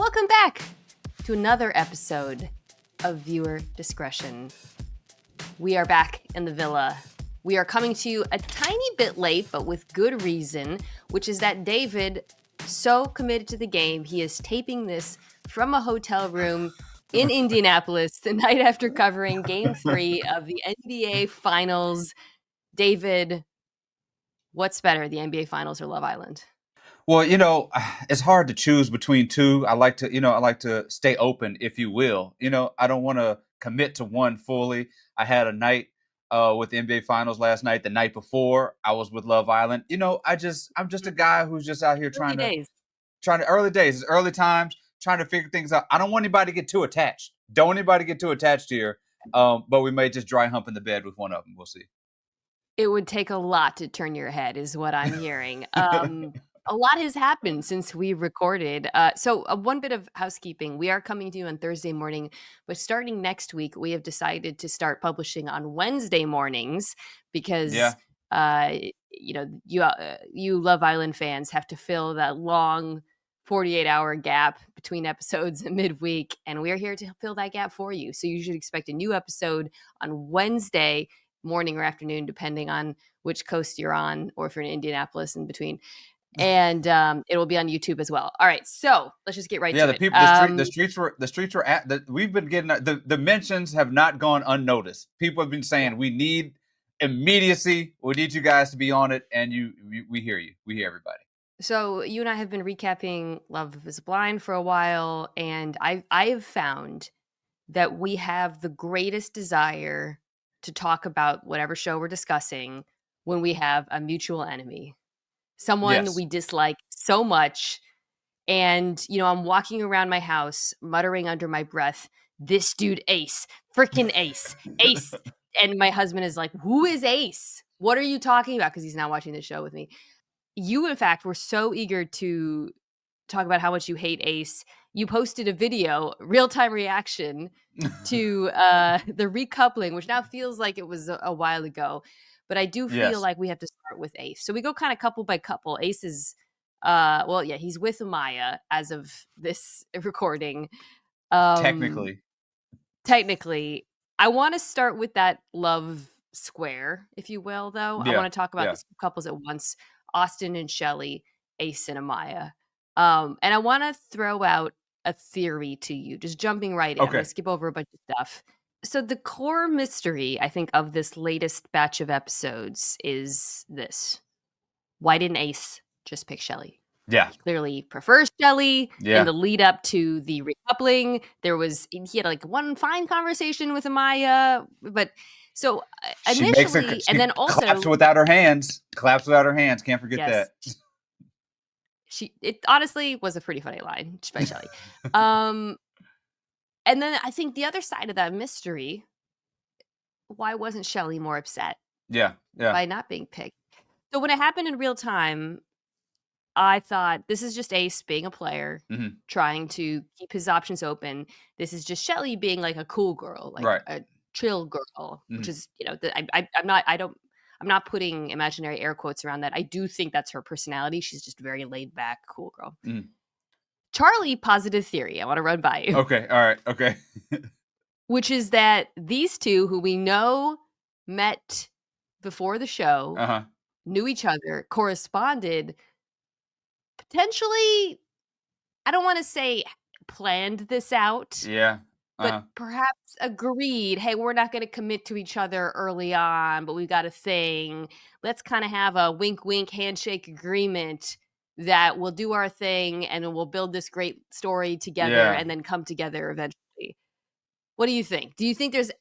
Welcome back to another episode of Viewer Discretion. We are back in the villa. We are coming to you a tiny bit late, but with good reason, which is that David, so committed to the game, he is taping this from a hotel room in Indianapolis the night after covering Game 3 of the NBA Finals. David, what's better, the NBA Finals or Love Island? Well, it's hard to choose between two. I like to stay open, if you will. I don't want to commit to one fully. I had a night with the NBA Finals last night. The night before, I was with Love Island. I'm just a guy who's just out here trying to early days, early times, trying to figure things out. I don't want anybody to get too attached. Don't anybody get too attached here. But we may just dry hump in the bed with one of them. We'll see. It would take a lot to turn your head, is what I'm hearing. A lot has happened since we recorded. So one bit of housekeeping. We are coming to you on Thursday morning, but starting next week, we have decided to start publishing on Wednesday mornings because, you Love Island fans have to fill that long 48-hour gap between episodes midweek, and we're here to fill that gap for you. So you should expect a new episode on Wednesday morning or afternoon, depending on which coast you're on, or if you're in Indianapolis in between. And it will be on YouTube as well. All right, so let's just get right to it. The streets were at that. We've been getting the mentions have not gone unnoticed. People have been saying we need immediacy. We need you guys to be on it, and we hear you. We hear everybody. So you and I have been recapping Love is Blind for a while, and I have found that we have the greatest desire to talk about whatever show we're discussing when we have a mutual enemy. Someone we dislike so much. And, I'm walking around my house muttering under my breath, this dude Ace, freaking Ace. And my husband is like, who is Ace? What are you talking about? Because he's not watching the show with me. You, in fact, were so eager to talk about how much you hate Ace. You posted a video, real-time reaction to the recoupling, which now feels like it was a while ago. But I do feel like we have to start with Ace. So we go kind of couple by couple. Ace is, he's with Amaya as of this recording. Technically. I want to start with that love square, if you will, though. I want to talk about these couples at once, Austin and Chelley, Ace and Amaya. And I want to throw out a theory to you, just jumping right in. I'm going to skip over a bunch of stuff. So the core mystery, I think, of this latest batch of episodes is this. Why didn't Ace just pick Chelley? Yeah. He clearly prefers Chelley. In the lead up to the recoupling, he had one fine conversation with Amaya. But so initially, and then also claps without her hands. Can't forget that. It honestly was a pretty funny line by Chelley. And then I think the other side of that mystery, why wasn't Chelley more upset by not being picked? So when it happened in real time, I thought this is just Ace being a player, trying to keep his options open. This is just Chelley being like a cool girl, a chill girl, which is, I'm not putting imaginary air quotes around that. I do think that's her personality. She's just a very laid back, cool girl. Charlie, positive theory I want to run by you. Okay, all right, okay. Which is that these two, who we know met before the show, knew each other, corresponded, potentially, I don't want to say planned this out. But perhaps agreed, hey, we're not going to commit to each other early on, but we've got a thing. Let's kind of have a wink, handshake agreement that we'll do our thing and we'll build this great story together and then come together eventually. What do you think? Do you think there's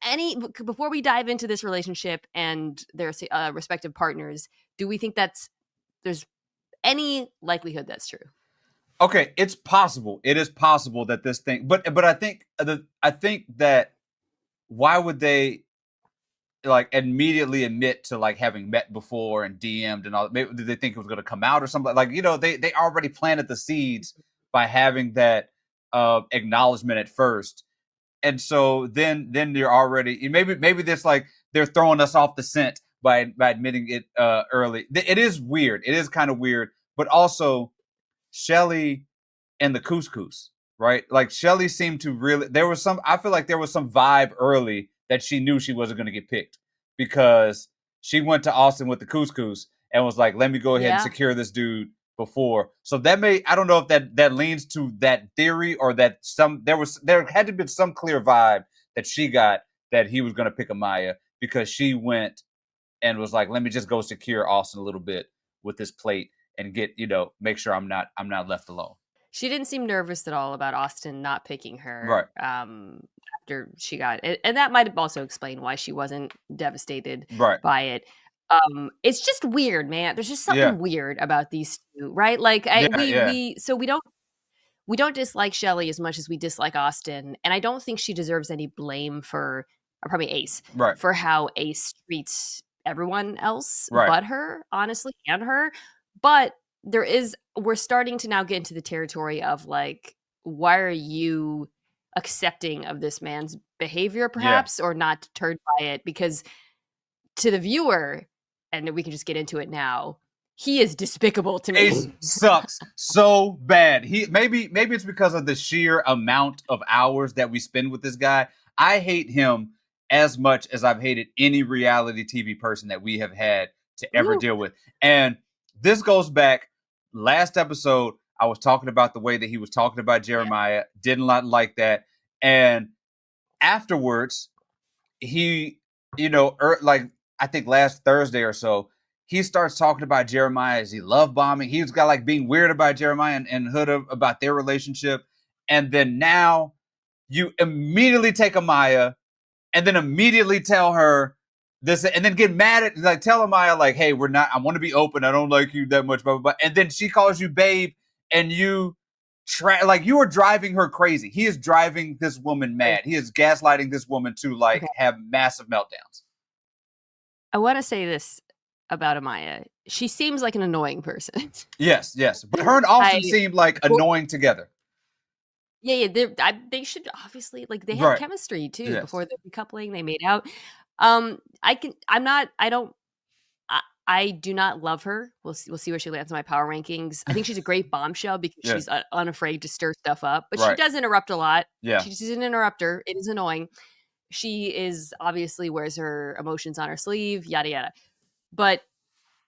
before we dive into this relationship and their respective partners, do we think there's any likelihood that's true? Okay, it's possible. It is possible that this thing, but I think that why would they immediately admit to having met before and DM'd and all? Maybe did they think it was going to come out or something? They already planted the seeds by having that acknowledgement at first, and so then you're already maybe this they're throwing us off the scent by admitting it early. It is weird. It is kind of weird, but also Chelley and the couscous. right? Like Chelley seemed to really. There was some. I feel like there was some vibe early that she knew she wasn't going to get picked because she went to Austin with the couscous and was like, "Let me go ahead and Yeah. secure this dude before." So that may. I don't know if that leans to that theory or that there had to be some clear vibe that she got that he was going to pick Amaya because she went and was like, "Let me just go secure Austin a little bit with this plate and get make sure I'm not left alone." She didn't seem nervous at all about Austin not picking Right. her, after she got it, and that might have also explained why she wasn't devastated Right. by it. It's just weird, man. There's just Yeah. something weird about these 2, right? Like, Yeah. Yeah. we don't dislike Chelley as much as we dislike Austin, and I don't think she deserves any blame for, or probably Ace, Right. for how Ace treats everyone else Right. but her, honestly, and her. But we're starting to now get into the territory of like, why are you accepting of this man's behavior, Yeah. perhaps, or not deterred by it? Because to the viewer, and we can just get into it now, he is despicable to Ace me. sucks so bad. Maybe it's because of the sheer amount of hours that we spend with this guy. I hate him as much as I've hated any reality TV person that we have had to ever Ooh. deal with. And this goes back last episode. I was talking about the way that he was talking about Jeremiah. Didn't like that. And afterwards, he, like I think last Thursday or so, he starts talking about Jeremiah as he love bombing. He's got like being weird about Jeremiah and Huda about their relationship. And then now you immediately take Amaya and then immediately tell her this and then get mad at like tell Amaya like, hey, I want to be open. I don't like you that much, blah, blah, blah. And then she calls you babe and you like you are driving her crazy. He is driving this woman mad. He is gaslighting this woman to like Okay. have massive meltdowns. I want to say this about Amaya. She seems like an annoying person. Yes, yes. But her and Austin I seemed like annoying together. Yeah, they should obviously, like, they had Right. chemistry too Yes. before the coupling. They made out. I do not love her. We'll see where she lands in my power rankings. I think she's a great bombshell because Yeah. she's unafraid to stir stuff up, but she Right. does interrupt a lot. Yeah. She's an interrupter. It is annoying. She is obviously wears her emotions on her sleeve, yada yada. But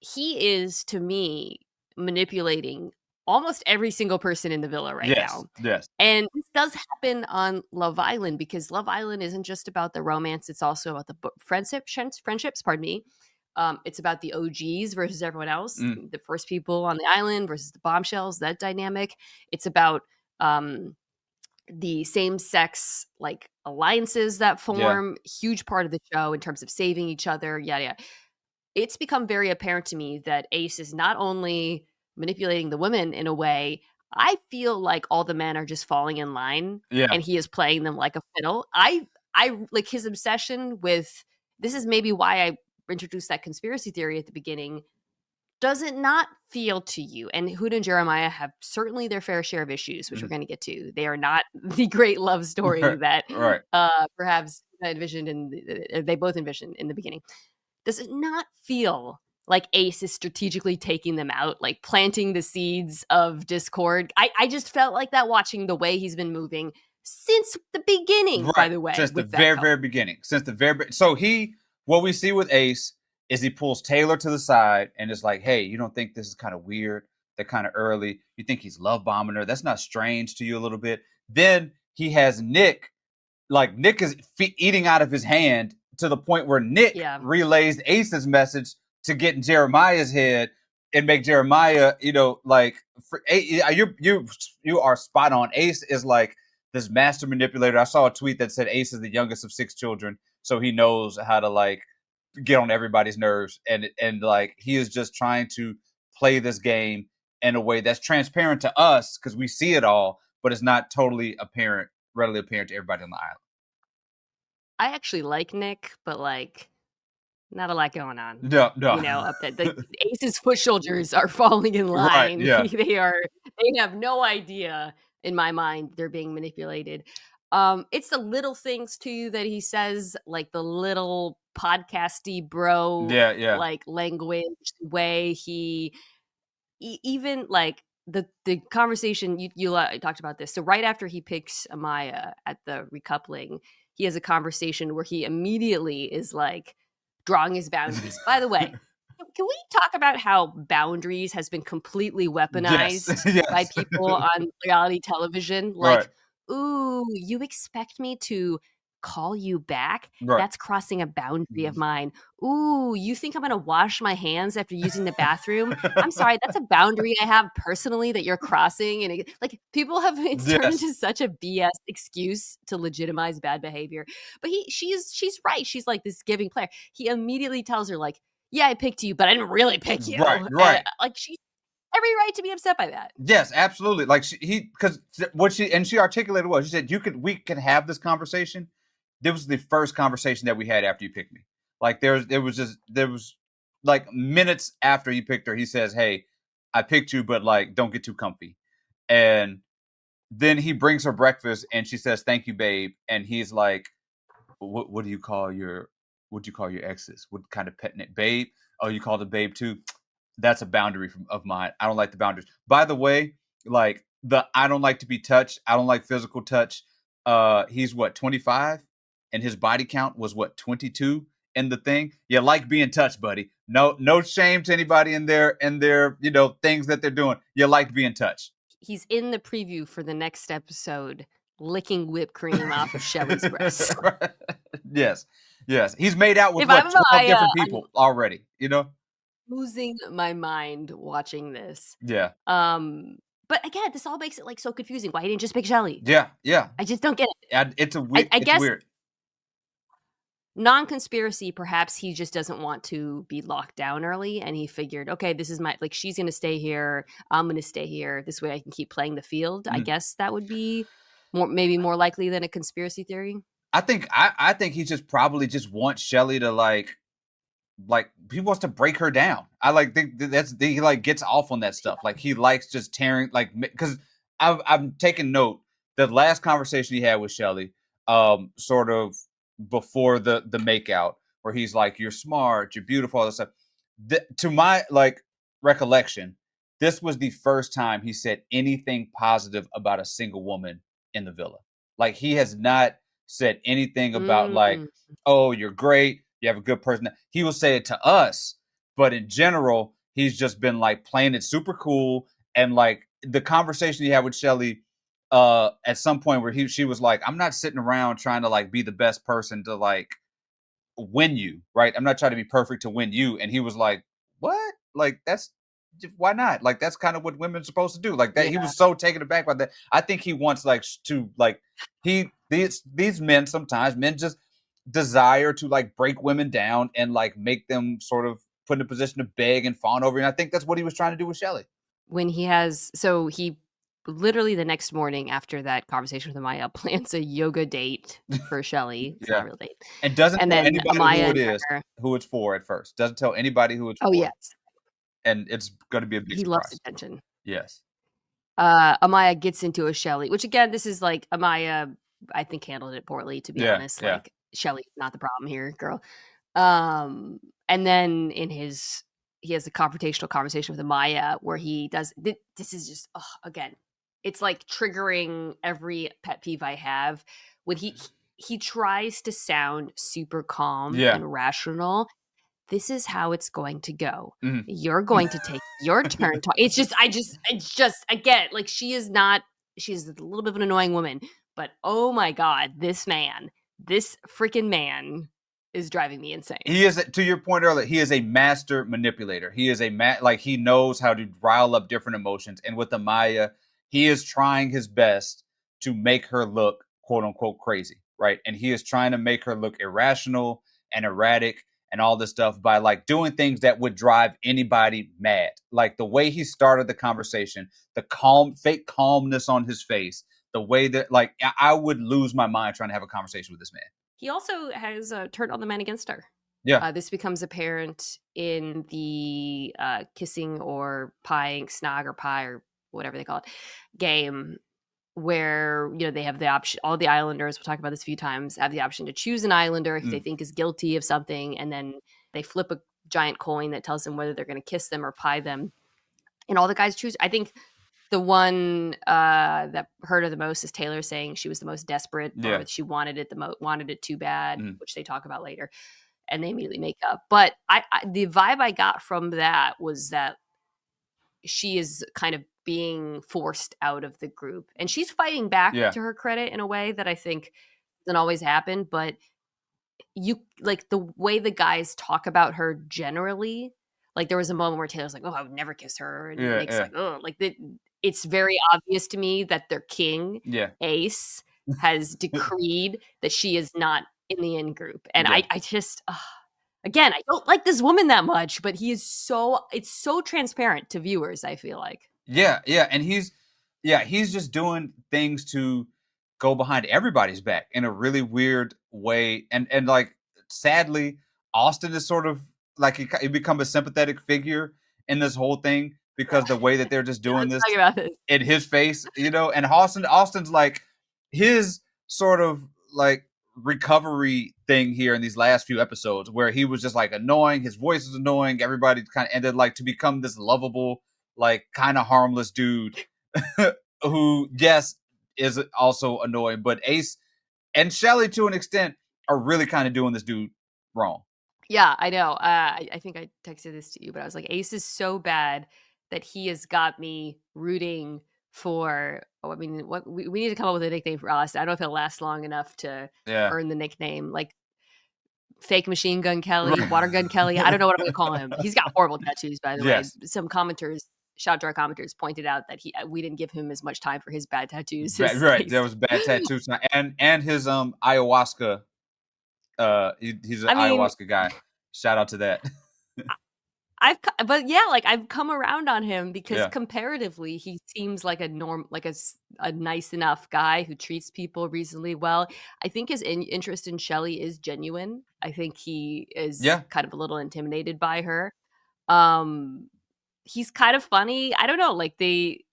he is, to me, manipulating almost every single person in the villa right Yes. now. Yes. And this does happen on Love Island because Love Island isn't just about the romance, it's also about the friendships, pardon me. It's about the OGs versus everyone else, the first people on the island versus the bombshells, that dynamic. It's about the same sex like alliances that form, huge part of the show in terms of saving each other, yada yada. It's become very apparent to me that Ace is not only manipulating the women in a way, I feel like all the men are just falling in line Yeah. and he is playing them like a fiddle. I like his obsession with this is maybe why I introduced that conspiracy theory at the beginning. Does it not feel to you? And Huda and Jeremiah have certainly their fair share of issues, which we're going to get to. They are not the great love story that Right. perhaps they both envisioned in the beginning. Does it not feel like Ace is strategically taking them out, like planting the seeds of discord? I just felt like that watching the way he's been moving since the beginning, Right. by the way. Since the with that very, couple. very beginning. So what we see with Ace is he pulls Taylor to the side and is like, hey, you don't think this is kind of weird? They're kind of early. You think he's love bombing her? That's not strange to you a little bit? Then he has Nick. Like Nick is eating out of his hand to the point where Nick relays Ace's message to get in Jeremiah's head and make Jeremiah, you are spot on. Ace is like this master manipulator. I saw a tweet that said Ace is the youngest of 6 children, so he knows how to like get on everybody's nerves, and like he is just trying to play this game in a way that's transparent to us because we see it all, but it's not totally readily apparent to everybody on the island. I actually like Nick, but like not a lot going on. No. Up there. The Ace's foot soldiers are falling in Right, line. yeah. They have no idea, in my mind, they're being manipulated. It's the little things too that he says, like the little podcasty bro Yeah. like language way he even like the conversation you talked about this. So right after he picks Amaya at the recoupling, he has a conversation where he immediately is like drawing his boundaries. By the way, can we talk about how boundaries has been completely Yes. weaponized by Yes. people on reality television? Right. Like, ooh, you expect me to call you back? Right. That's crossing a boundary of mine. Ooh, you think I'm gonna wash my hands after using the bathroom? I'm sorry, that's a boundary I have personally that you're crossing. And like people have it's turned Yes. into such a BS excuse to legitimize bad behavior. But she's right. She's like this giving player. He immediately tells her, like, yeah, I picked you, but I didn't really pick you. Right. And Right. like she's every right to be upset by that. Yes, absolutely. Like because what she articulated was, she said, we can have this conversation. This was the first conversation that we had after you picked me. Like there was like minutes after you picked her, he says, "Hey, I picked you, but like don't get too comfy." And then he brings her breakfast, and she says, "Thank you, babe." And he's like, "What do you call your exes? What kind of pet name, babe? Oh, you call the babe too? That's a boundary of mine. I don't like the boundaries. By the way, like I don't like to be touched. I don't like physical touch. He's what, 25, and his body count was what, 22 in the thing. You like being touched, buddy. No shame to anybody in their things that they're doing. You like being touched. He's in the preview for the next episode, licking whipped cream off of Chelley's breast. Yes, yes. He's made out with If I'm what, 12 Amaya, different I'm people already. losing my mind watching this. Yeah, But again, this all makes it like so confusing. Why he didn't just pick Chelley? yeah, yeah. I just don't get it. It's a weird. I It's guess weird. non-conspiracy, perhaps he just doesn't want to be locked down early, and he figured, okay, this is she's gonna stay here, I'm gonna stay here, this way I can keep playing the field. I guess that would be maybe more likely than a conspiracy theory. I think he just probably just wants Chelley to like he wants to break her down. I like think he like gets off on that stuff. Like he likes just tearing, like, because I'm taking note the last conversation he had with Chelley, sort of before the makeout, where he's like, "You're smart, you're beautiful," all this stuff. To my like recollection, this was the first time he said anything positive about a single woman in the villa. Like he has not said anything about like, Mm. "Oh, you're great, you have a good person." He will say it to us, but in general, he's just been like playing it super cool. And like the conversation he had with Chelley, at some point where she was like, "I'm not sitting around trying to like be the best person to like win you, right? I'm not trying to be perfect to win you." And he was like, "What? Like that's why not? Like that's kind of what women are supposed to do." Like that, Yeah. he was so taken aback by that. I think he wants like to like these men, sometimes men just desire to like break women down and like make them sort of put in a position to beg and fawn over. And I think that's what he was trying to do with Chelley. When he literally the next morning after that conversation with Amaya plans a yoga date for Chelley. It's not Yeah. a real date. And doesn't And tell then anybody Amaya who it and is, her, who it's for at first. Doesn't tell anybody who it's oh for. yes, And it's going to be a big he loves surprise. attention. Yes. Amaya gets into a Chelley, which again, this is like Amaya, I think, handled it poorly, to be Yeah. honest. Yeah. Like Chelley's not the problem here, girl. And then he has a confrontational conversation with Amaya where he does this is just again, it's like triggering every pet peeve I have when he tries to sound super calm Yeah. and rational. This is how it's going to go. Mhm. You're going to take your turn. It's just again, like she's a little bit of an annoying woman, but oh my God, this freaking man is driving me insane. He is, to your point earlier, he is a master manipulator. He is like he knows how to rile up different emotions. And with Amaya, he is trying his best to make her look quote unquote crazy, right? And he is trying to make her look irrational and erratic and all this stuff by like doing things that would drive anybody mad. Like the way he started the conversation, the fake calmness on his face, the way that like I would lose my mind trying to have a conversation with this man. He also has turned all the men against her. Yeah. This becomes apparent in the kissing or pieing, snog or pie or whatever they call it, game, where they have the option. All the Islanders, we'll talk about this a few times, have the option to choose an Islander if they think is guilty of something, and then they flip a giant coin that tells them whether they're going to kiss them or pie them. And all the guys choose. I think The one that hurt her the most is Taylor saying she was the most desperate, Yeah. or she wanted it wanted it too bad, Mm. which they talk about later, and they immediately make up. But the vibe I got from that was that she is kind of being forced out of the group, and she's fighting back, Yeah. to her credit, in a way that I think doesn't always happen. But you like the way the guys talk about her generally. Like there was a moment where Taylor's like, "Oh, I would never kiss her," and Yeah. Nick's Yeah. like, "Oh," like it's very obvious to me that their king, Yeah. Ace, has decreed that she is not in the in group, and Yeah. I just again, I don't like this woman that much, but it's so transparent to viewers, I feel like. Yeah, yeah, and he's just doing things to go behind everybody's back in a really weird way, and like sadly, Austin is sort of like he become a sympathetic figure in this whole thing because the way that they're just Yeah, doing let's this talk about this. in his face, and Austin's like his sort of like recovery thing here in these last few episodes where he was just like annoying, his voice was annoying, everybody kind of ended like to become this lovable, like kind of harmless dude who, yes, is also annoying, but Ace and Chelley to an extent are really kind of doing this dude wrong. Yeah, I know. I think I texted this to you, but I was like, Ace is so bad that he has got me rooting for. Oh, I mean, what we need to come up with a nickname for Austin. I don't know if it'll last long enough to Yeah. earn the nickname, like fake machine gun Kelly, water gun Kelly. I don't Right. know what I'm going to call him. He's got horrible tattoos, by the way. Yes. Some commenters, shout out to our commenters, pointed out that we didn't give him as much time for his bad tattoos as Right. Ace There was bad tattoos and his ayahuasca. He's an I mean, ayahuasca guy. Shout out to that. but yeah, like I've come around on him because Yeah. comparatively, he seems like a nice enough guy who treats people reasonably well. I think his interest in Chelley is genuine. I think he is Yeah. kind of a little intimidated by her. Um, he's kind of funny. I don't know, like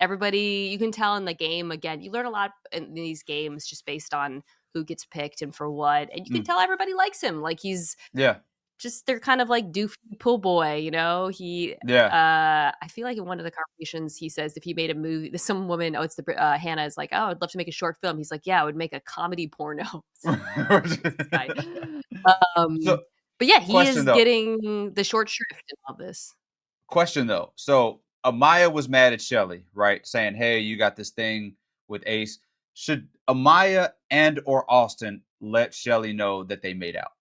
everybody you can tell in the game again. You learn a lot in these games just based on who gets picked and for what, and you can Mm. tell everybody likes him. Like he's Yeah. just they're kind of like doofy pool boy, you know? Yeah. I feel like in one of the conversations he says if he made a movie, some woman, it's the Hannah is like, "Oh, I'd love to make a short film." He's like, "Yeah, I would make a comedy porno." This guy. So, But yeah, he question is though. getting the short shrift in all this. Question though. So Amaya was mad at Chelley, right? Saying, "Hey, you got this thing with Ace." Should Amaya and or Austin let Chelley know that they made out?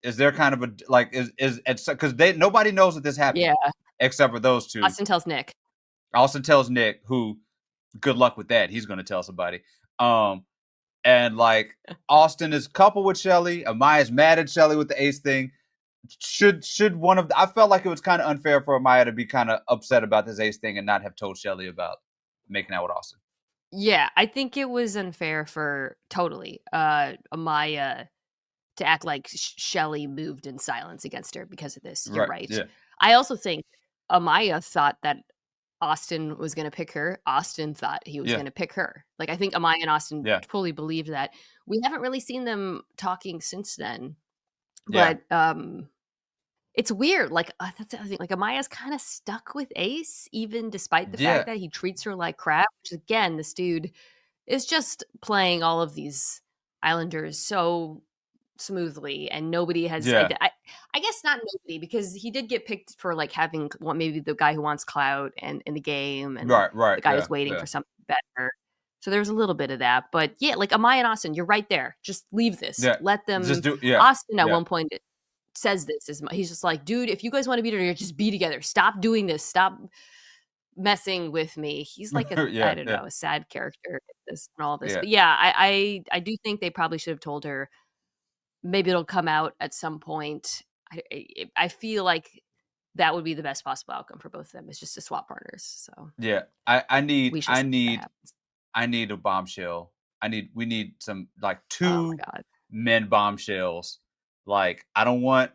Is there kind of a like is because they nobody knows that this happened Yeah. except for those two. Austin tells Nick. Austin tells Nick, who good luck with that. He's going to tell somebody. And like Austin is coupled with Chelley. Amaya's mad at Chelley with the Ace thing. Should one of I felt like it was kind of unfair for Amaya to be kind of upset about this Ace thing and not have told Chelley about making out with Austin. Yeah, I think it was unfair for totally Amaya to act like Chelley moved in silence against her because of this. You're Right. right. Yeah. I also think Amaya thought that Austin was going to pick her. Austin thought he was Yeah. going to pick her. Like I think Amaya and Austin Yeah. fully believed that. We haven't really seen them talking since then. Yeah. But it's weird. Like that's the other thing. Like Amaya's kind of stuck with Ace, even despite the Yeah. fact that he treats her like crap. Which again, this dude is just playing all of these Islanders so smoothly, and nobody has. Yeah. I guess not nobody, because he did get picked for like having maybe the guy who wants clout and in the game, and Right. the Right. guy Yeah. who's waiting Yeah. for something better. So there's a little bit of that, but yeah, like Amaya and Austin, you're right there. Just leave this. Yeah. Let them. Just do. Yeah. Austin at Yeah. one point says this is he's just like, dude, if you guys want to be together, just be together. Stop doing this. Stop messing with me. He's like I Yeah. don't Yeah. know, a sad character in this and all this. Yeah. But yeah, I do think they probably should have told her. Maybe it'll come out at some point. I feel like that would be the best possible outcome for both of them. Is just to swap partners. So Yeah. I we need shall I see what need happens. I need a bombshell. We need some like Oh my two god. men bombshells. Like I don't want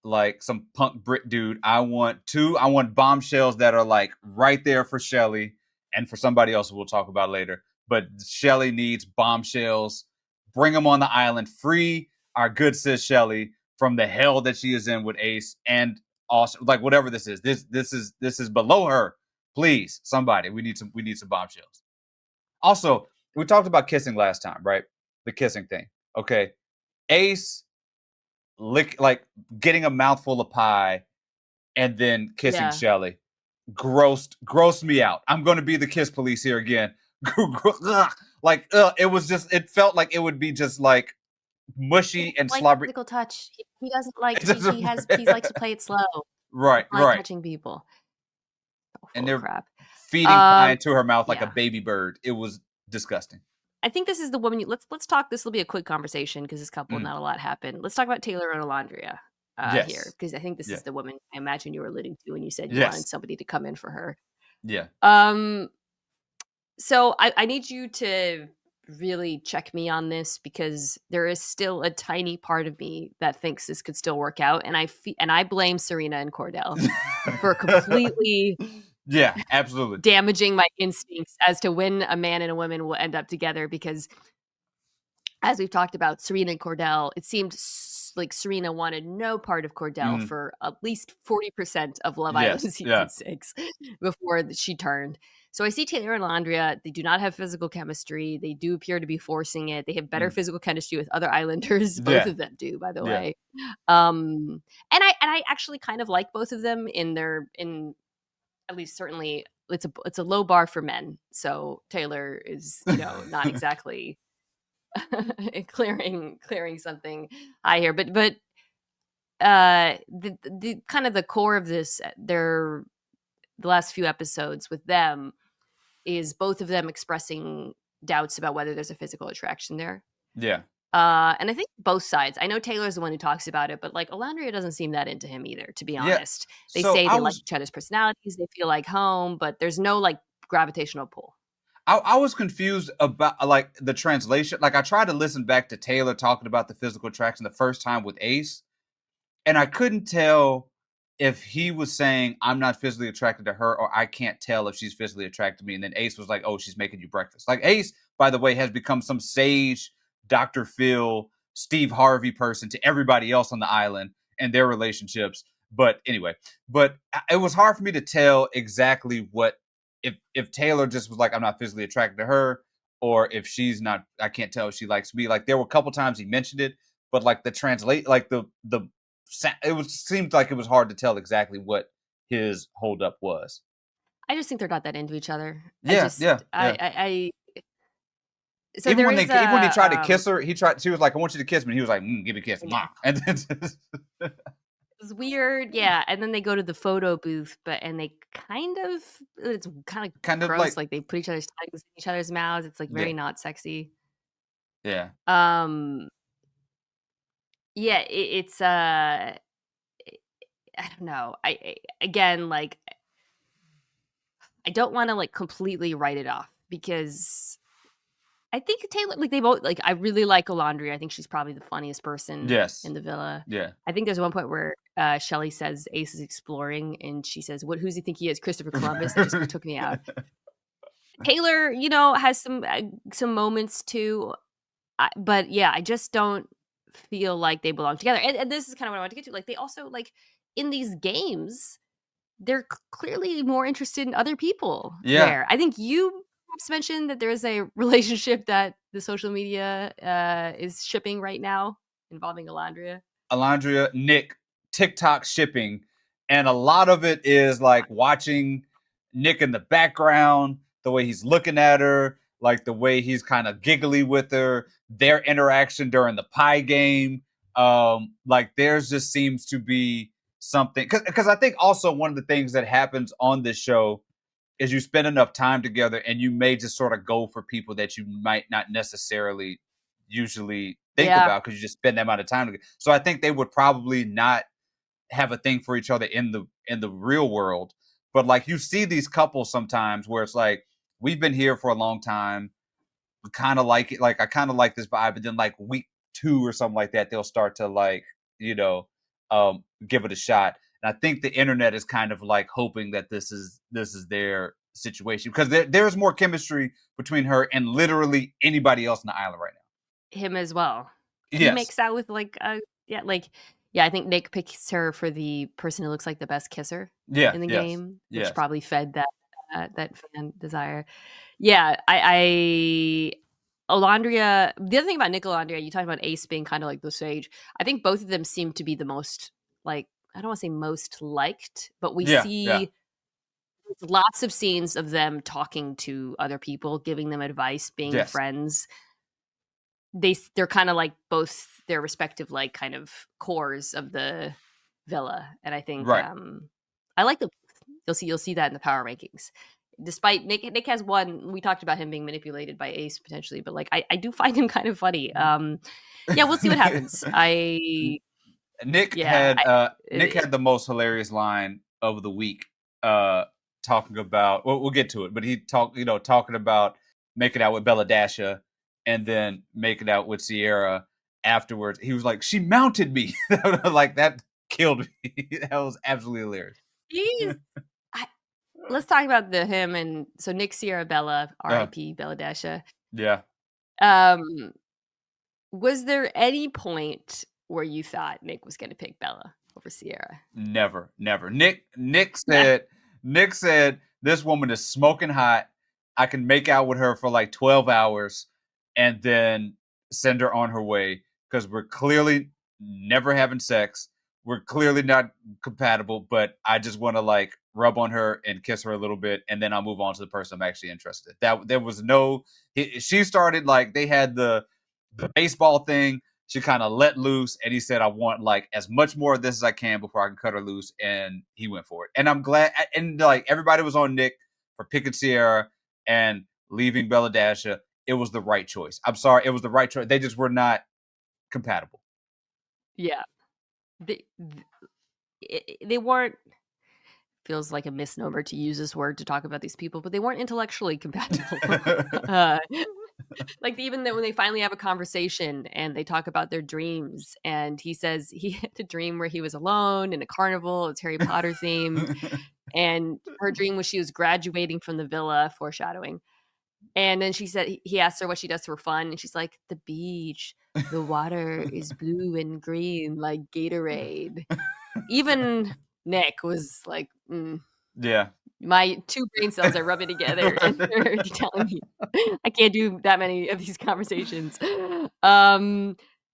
like some punk Brit dude. I want bombshells that are like right there for Chelley and for somebody else who we'll talk about later. But Chelley needs bombshells. Bring them on the island. Free our good sis Chelley from the hell that she is in with Ace and also like whatever this is. This is below her. Please, somebody, we need some bombshells. Also, we talked about kissing last time, right? The kissing thing. Okay. Ace like getting a mouthful of pie and then kissing Yeah. Chelley. Grossed me out. I'm going to be the kiss police here again. It was just, it felt like it would be just like mushy and Like slobbery. physical touch. He doesn't like he likes to play it slow. Right, Like right. touching people. So And full of they're crap. feeding pie into her mouth like a Yeah. baby bird. It was disgusting. I think this is the woman. Let's talk. This will be a quick conversation because this couple, not a lot happened. Let's talk about Taylor and Olandria here, Yes. because I think this is the woman I imagine you were alluding to when you said you wanted Yes. somebody to come in for her. Yeah. So I need you to really check me on this, because there is still a tiny part of me that thinks this could still work out, and I blame Serena and Cordell for completely Yeah, absolutely. damaging my instincts as to when a man and a woman will end up together, because as we've talked about Serena and Cordell, it seemed like Serena wanted no part of Cordell for at least 40% of Love Island season 6 before she turned. So I see Taylor and Olandria. They do not have physical chemistry. They do appear to be forcing it. They have better physical chemistry with other Islanders. Both of them do, by the way. And I actually kind of like both of them in at least certainly it's a low bar for men. So Taylor is, not exactly clearing something high here, but the kind of the core of this, the last few episodes with them, is both of them expressing doubts about whether there's a physical attraction there. Yeah. And I think both sides. I know Taylor's the one who talks about it, but like Olandria doesn't seem that into him either, to be honest. They say they like each other's personalities, they feel like home, but there's no like gravitational pull. I was confused about like the translation. Like I tried to listen back to Taylor talking about the physical attraction the first time with Ace, and I couldn't tell if he was saying I'm not physically attracted to her, or I can't tell if she's physically attracted to me. And then Ace was like, "Oh, she's making you breakfast." Like Ace, by the way, has become some sage Dr. Phil, Steve Harvey person to everybody else on the island and their relationships. But anyway, it was hard for me to tell exactly what, if Taylor just was like, I'm not physically attracted to her, or if she's not, I can't tell if she likes me. Like there were a couple times he mentioned it, but like the translate, like seemed like it was hard to tell exactly what his holdup was. I just think they're not that into each other. Yeah. So even when he tried to kiss her, she was like, I want you to kiss me. And he was like, give me a kiss. Yeah. And then it was weird. Yeah. And then they go to the photo booth, and they it's kind of gross. Like they put each other's tongues in each other's mouths. It's like very not sexy. Yeah. Yeah, it's I don't know. Again, like, I don't want to like completely write it off, because I think Taylor, like they both, like I really like Olandria. I think she's probably the funniest person in the villa. Yeah. I think there's one point where Chelley says Ace is exploring, and she says, "Who's he think he is? Christopher Columbus?" That just took me out. Taylor, has some moments too, but yeah, I just don't feel like they belong together. And this is kind of what I want to get to. Like they also, like in these games, they're clearly more interested in other people there. I think you mentioned that there is a relationship that the social media is shipping right now involving Olandria, Nick, TikTok shipping, and a lot of it is like watching Nick in the background, the way he's looking at her, like the way he's kind of giggly with her, their interaction during the pie game. Like there's just seems to be something, because I think also one of the things that happens on this show is you spend enough time together and you may just sort of go for people that you might not necessarily usually think about, because you just spend that amount of time together. So I think they would probably not have a thing for each other in the real world. But like you see these couples sometimes where it's like, we've been here for a long time, we kind of like it, like I kind of like this vibe, but then like week 2 or something like that, they'll start to like, give it a shot. And I think the internet is kind of like hoping that this is their situation, because there's more chemistry between her and literally anybody else on the island right now. Him as well. He makes out with like I think Nick picks her for the person who looks like the best kisser in the game, which probably fed that that fan desire. Yeah, Olandria. The other thing about Nick Olandria, you talked about Ace being kind of like the sage. I think both of them seem to be the most like I don't want to say most liked, but we Yeah, yeah, see lots of scenes of them talking to other people, giving them advice, being yes, friends. They're kind of like both their respective like kind of cores of the villa, and I think right. I like the you'll see that in the power rankings. Despite Nick has one, we talked about him being manipulated by Ace potentially, but like I do find him kind of funny. Yeah, we'll see what happens. Nick Yeah, had Nick had the most hilarious line of the week, talking about. Well, we'll get to it, but he talking about making out with Bella Dasha, and then making out with Cierra afterwards. He was like, "She mounted me," like that killed me. That was absolutely hilarious. he's. I, let's talk about him and so Nick, Sierra, Bella, Uh, R.I.P. Bella Dasha. yeah, Um, was there any point where you thought Nick was going to pick Bella over Sierra? never, never. Nick said this woman is smoking hot. I can make out with her for like 12 hours and then send her on her way because we're clearly never having sex. We're clearly not compatible, but I just want to like rub on her and kiss her a little bit, and then I'll move on to the person I'm actually interested in. That there was no. She started like they had the baseball thing. She kind of let loose, and he said, "I want like as much more of this as I can before I can cut her loose." And he went for it. And I'm glad. And like everybody was on Nick for picking Sierra and leaving Bella Dasha. It was the right choice. I'm sorry, it was the right choice. They just were not compatible. Yeah, they they weren't. Feels like a misnomer to use this word to talk about these people, but they weren't intellectually compatible. Like even when they finally have a conversation and they talk about their dreams, and he says he had a dream where he was alone in a carnival. It's Harry Potter themed, and her dream was she was graduating from the villa, foreshadowing. And then she said he asked her what she does for fun, and she's like, "The beach, the water is blue and green like Gatorade." Even Nick was like, Yeah. my two brain cells are rubbing together and they're telling me I can't do that many of these conversations. Yeah,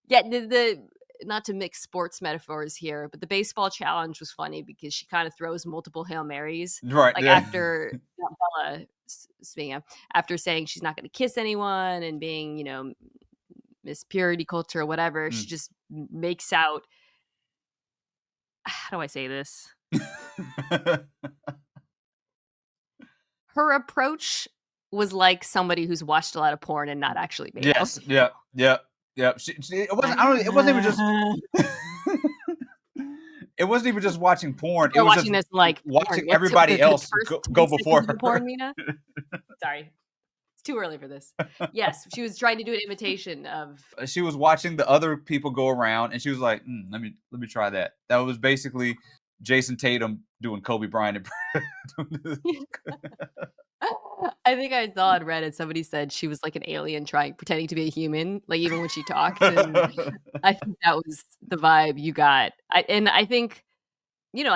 the not to mix sports metaphors here, but the baseball challenge was funny because she kind of throws multiple Hail Marys. Right. Like Yeah. after Bella, after saying she's not going to kiss anyone and being, Miss Purity culture or whatever, she just makes out. How do I say this? Her approach was like somebody who's watched a lot of porn and not actually made out. Yes. Yep. Yep. Yep. It wasn't. I don't. It wasn't even just. It wasn't even just watching porn. It We're was just watching this like watching porn. everybody else First go 10 before seconds of her. the porn, Mina. Sorry, it's too early for this. Yes, she was trying to do an imitation of. She was watching the other people go around, and she was like, "Let me try that." That was basically Jason Tatum doing Kobe Bryant. I think I saw on Reddit somebody said she was like an alien pretending to be a human, like even when she talked, and I think that was the vibe you got. I think I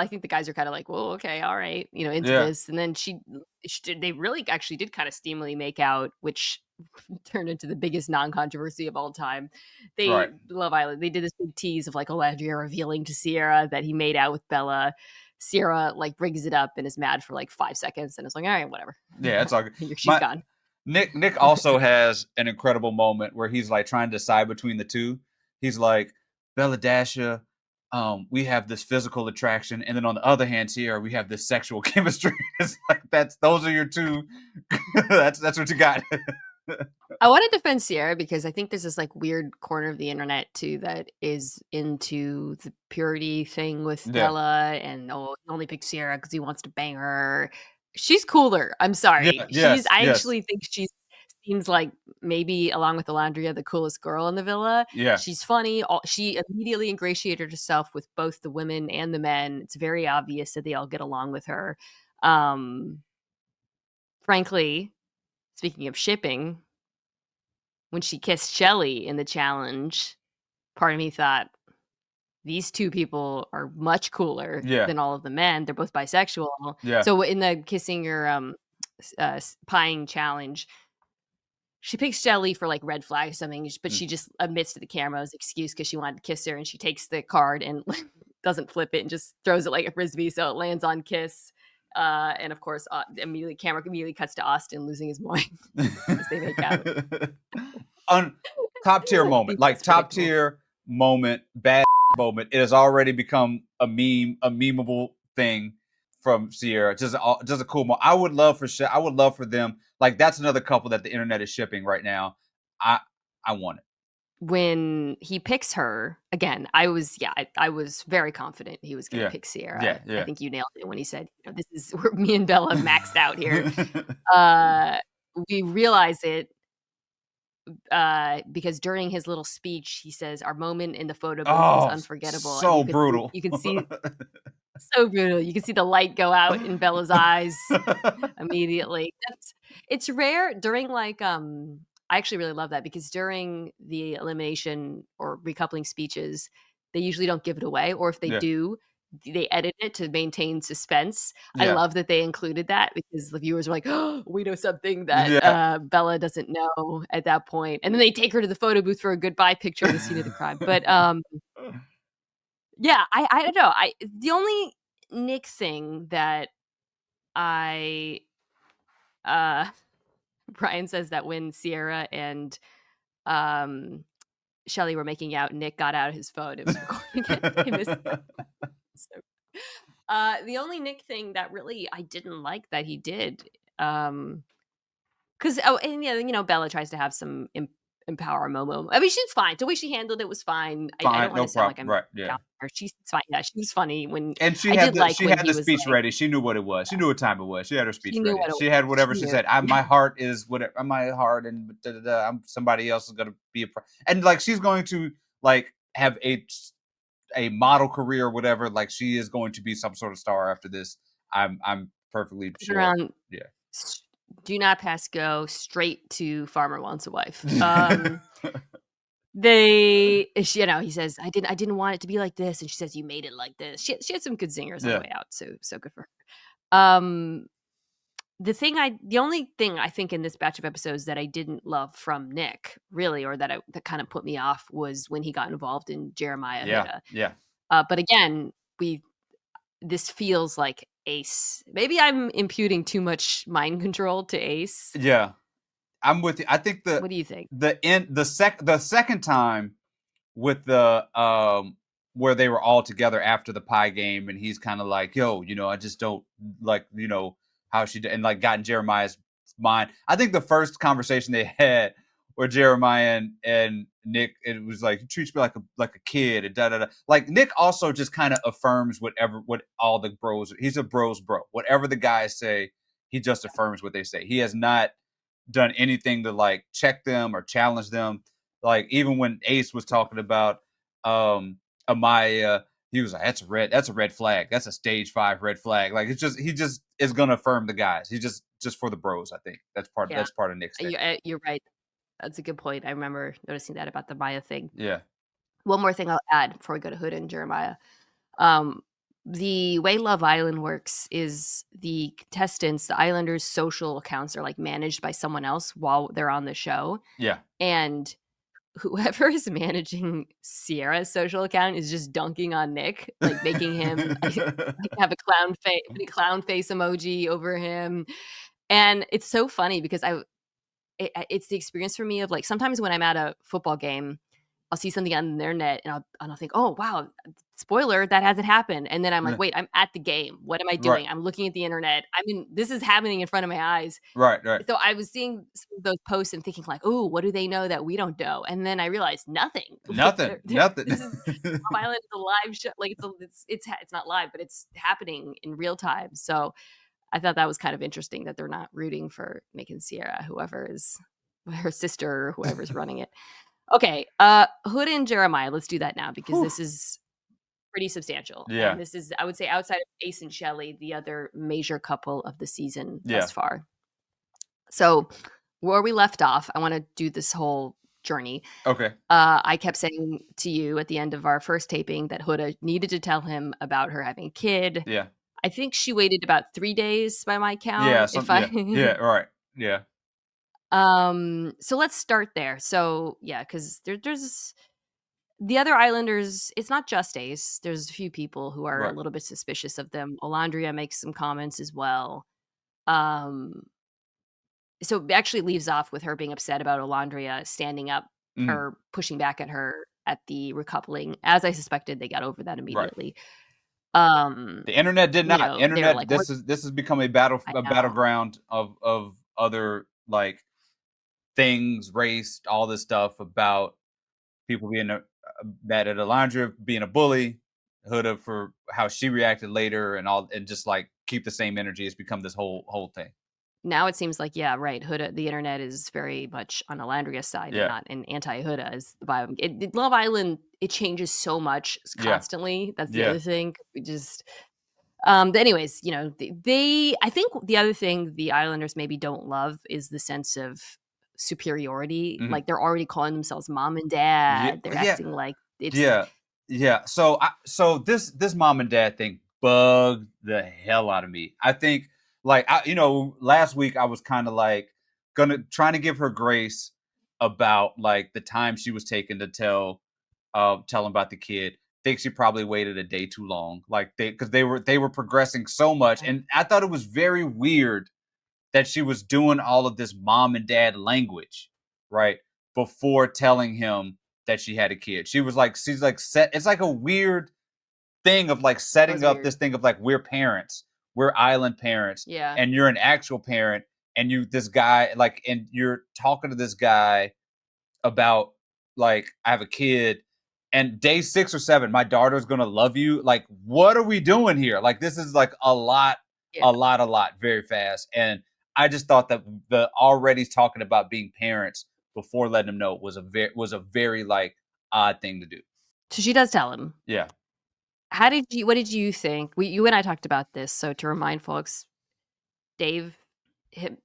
think the guys are kind of like, well, okay, all right, into Yeah. this. And then they really actually did kind of steamily make out, which turned into the biggest non-controversy of all time. Right. Love Island, they did this big tease of like Olandria revealing to Sierra that he made out with Bella. Sierra like brings it up and is mad for like 5 seconds, and it's like, all right, whatever. Yeah, it's all good. She's gone. Nick also has an incredible moment where he's like trying to decide between the two. He's like, Bella Dasha, we have this physical attraction, and then on the other hand, here we have this sexual chemistry. It's like those are your two. that's what you got. I want to defend Sierra because I think there's this like weird corner of the internet too that is into the purity thing with Yeah. Bella, and he only picked Sierra because he wants to bang her. She's cooler. I'm sorry. Yeah. I Yes. actually think she seems like maybe along with Olandria the coolest girl in the villa. Yeah. She's funny. She immediately ingratiated herself with both the women and the men. It's very obvious that they all get along with her. Frankly, speaking of shipping, when she kissed Chelley in the challenge, part of me thought these two people are much cooler Yeah. than all of the men. They're both bisexual. Yeah. So in the kissing your pieing challenge. She picks Chelley for like red flag or something, but she just admits to the camera as excuse because she wanted to kiss her, and she takes the card and doesn't flip it and just throws it like a frisbee, so it lands on Kiss. And of course, camera immediately cuts to Austin losing his mind as they make out. Top tier moment, like top tier moment, bad moment. It has already become a meme, a memeable thing from Cierra. Just a cool moment. I would love for them. Like that's another couple that the internet is shipping right now. I want it. When he picks her again, I was very confident he was going to pick Cierra. I think you nailed it when he said, "This is where me and Bella maxed out here." We realize it because during his little speech, he says, "Our moment in the photo booth was unforgettable." So brutal. You can see so brutal. You can see the light go out in Bella's eyes immediately. It's rare during like I actually really love that because during the elimination or recoupling speeches, they usually don't give it away, or if they do, they edit it to maintain suspense. I love that they included that because the viewers were like, "Oh, we know something that Bella doesn't know at that point." And then they take her to the photo booth for a goodbye picture of the scene of the crime. But yeah, I don't know. The only Nick thing that Brian says that when Cierra and Chelley were making out, Nick got out his phone. It was recording it. The only Nick thing that really I didn't like that he did, because Bella tries to have some empower Momo. I mean, she's fine. The way she handled it was fine. I don't want to sound like I'm right. Yeah, she's fine. Yeah, she was funny when, and she had the speech ready. She knew what it was. She knew what time it was. She had her speech ready. She had whatever she said. My heart is whatever. My heart and I'm somebody else is gonna be and like she's going to like have a model career or whatever. Like she is going to be some sort of star after this. I'm perfectly sure. Yeah. Do not pass go, straight to Farmer Wants a Wife. He says, I didn't want it to be like this, and she says, you made it like this. She had some good zingers on the way out, so good for her. The only thing I think in this batch of episodes that I didn't love from Nick, really, or that kind of put me off, was when he got involved in Jeremiah. Yeah. But again, this feels like Ace. Maybe I'm imputing too much mind control to Ace. Yeah, I'm with you. I think what do you think? The second time with the where they were all together after the pie game, and he's kind of like, yo, I just don't like, how she did, and like got in Jeremiah's mind. I think the first conversation they had where Jeremiah and Nick, it was like, he treats me like a kid and da da da. Like Nick also just kind of affirms what all the bros. He's a bros bro. Whatever the guys say, he just affirms what they say. He has not done anything to like check them or challenge them. Like even when Ace was talking about Amaya, he was like, that's a red flag. That's a stage 5 red flag. Like he just is gonna affirm the guys. He's just for the bros. I think that's part of Nick's thing. You're right. That's a good point. I remember noticing that about the Maya thing. Yeah. One more thing I'll add before we go to Huda and Jeremiah. The way Love Island works is the contestants, the Islanders' social accounts are like managed by someone else while they're on the show. Yeah. And whoever is managing Cierra's social account is just dunking on Nick, like making him have a clown face emoji over him. And it's so funny because it's the experience for me of like, sometimes when I'm at a football game, I'll see something on the internet and I'll think, oh, wow, spoiler, that hasn't happened. And then I'm like, wait, I'm at the game. What am I doing? Right. I'm looking at the internet. I mean, this is happening in front of my eyes. Right. So I was seeing those posts and thinking like, oh, what do they know that we don't know? And then I realized nothing. Nothing. This is Island is a live show. Like it's not live, but it's happening in real time. So I thought that was kind of interesting that they're not rooting for Nick and Cierra, whoever is her sister or whoever's running it. Okay, Huda and Jeremiah. Let's do that now because this is pretty substantial. Yeah, and this is, I would say, outside of Ace and Chelley, the other major couple of the season thus far. So, where we left off, I want to do this whole journey. Okay. I kept saying to you at the end of our first taping that Huda needed to tell him about her having a kid. Yeah. I think she waited about 3 days by my Yeah, count, if some I yeah, right. Yeah. So let's start there. So, yeah, 'cause there's the other islanders, it's not just Ace. There's a few people who are a Right. little bit suspicious of them. Olandria makes some comments as well. Um, so it actually leaves off with her being upset about Olandria standing up Mhm. or pushing back at her at the recoupling. As I suspected, they got over that Right. immediately. The internet did not. They're Internet, like, "We're." this has become I a know. battleground of other, like, things, race, all this stuff about people being mad at Alondra being a bully, Huda for how she reacted later, and all, and just like keep the same energy. It's become this whole thing. Now it seems like, yeah, right, Huda the internet is very much on Alandria's side and Yeah, not an anti-Huda is the vibe. Love Island, it changes so much yeah, constantly. That's the yeah. other thing. We just but anyways, I think the other thing the Islanders maybe don't love is the sense of superiority. Mhm. Like, they're already calling themselves mom and Yeah, dad. They're yeah, acting like it's yeah, yeah. So this mom and dad thing bugged the hell out of me. I think, like, last week I was kind of like gonna trying to give her grace about like the time she was taking to tell him about the kid. Think she probably waited a day too long, like because they were progressing so much, and I thought it was very weird that she was doing all of this mom and dad language, right? Before telling him that she had a kid. She's like set. It's like a weird thing of like it setting was up weird. this thing of like, we're parents, we're island parents, Yeah. and you're an actual parent, and this guy, like, and you're talking to this guy about, like, I have a kid, and day 6 or 7 my daughter's gonna love you. Like, what are we doing here? Like, this is like a lot, Yeah. a lot very fast. And I just thought that the already talking about being parents before letting them know was a very like odd thing to do. So she does tell him. Yeah. What did you think? You and I talked about this, so to remind folks, Dave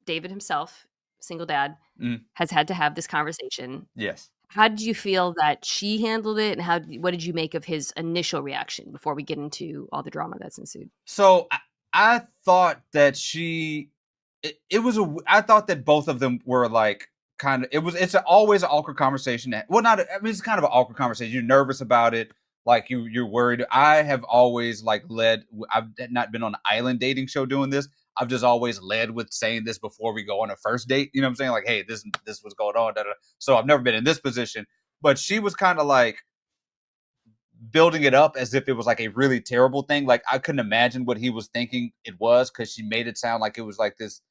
David himself, single dad, Mm, has had to have this conversation. yes. How did you feel that she handled it, and what did you make of his initial reaction before we get into all the drama that's ensued? So I thought that it was I thought that both of them were like kind of, always an awkward conversation. Well, not, I mean, it's kind of an awkward conversation. You're nervous about it. Like, you're worried. I have always like I've not been on an island dating show doing this. I've just always led with saying this before we go on a first date. You know what I'm saying? Like, hey, this was going on. Da, da. So I've never been in this position. But she was kind of like building it up as if it was like a really terrible thing. Like, I couldn't imagine what he was thinking it was, because she made it sound like it was like this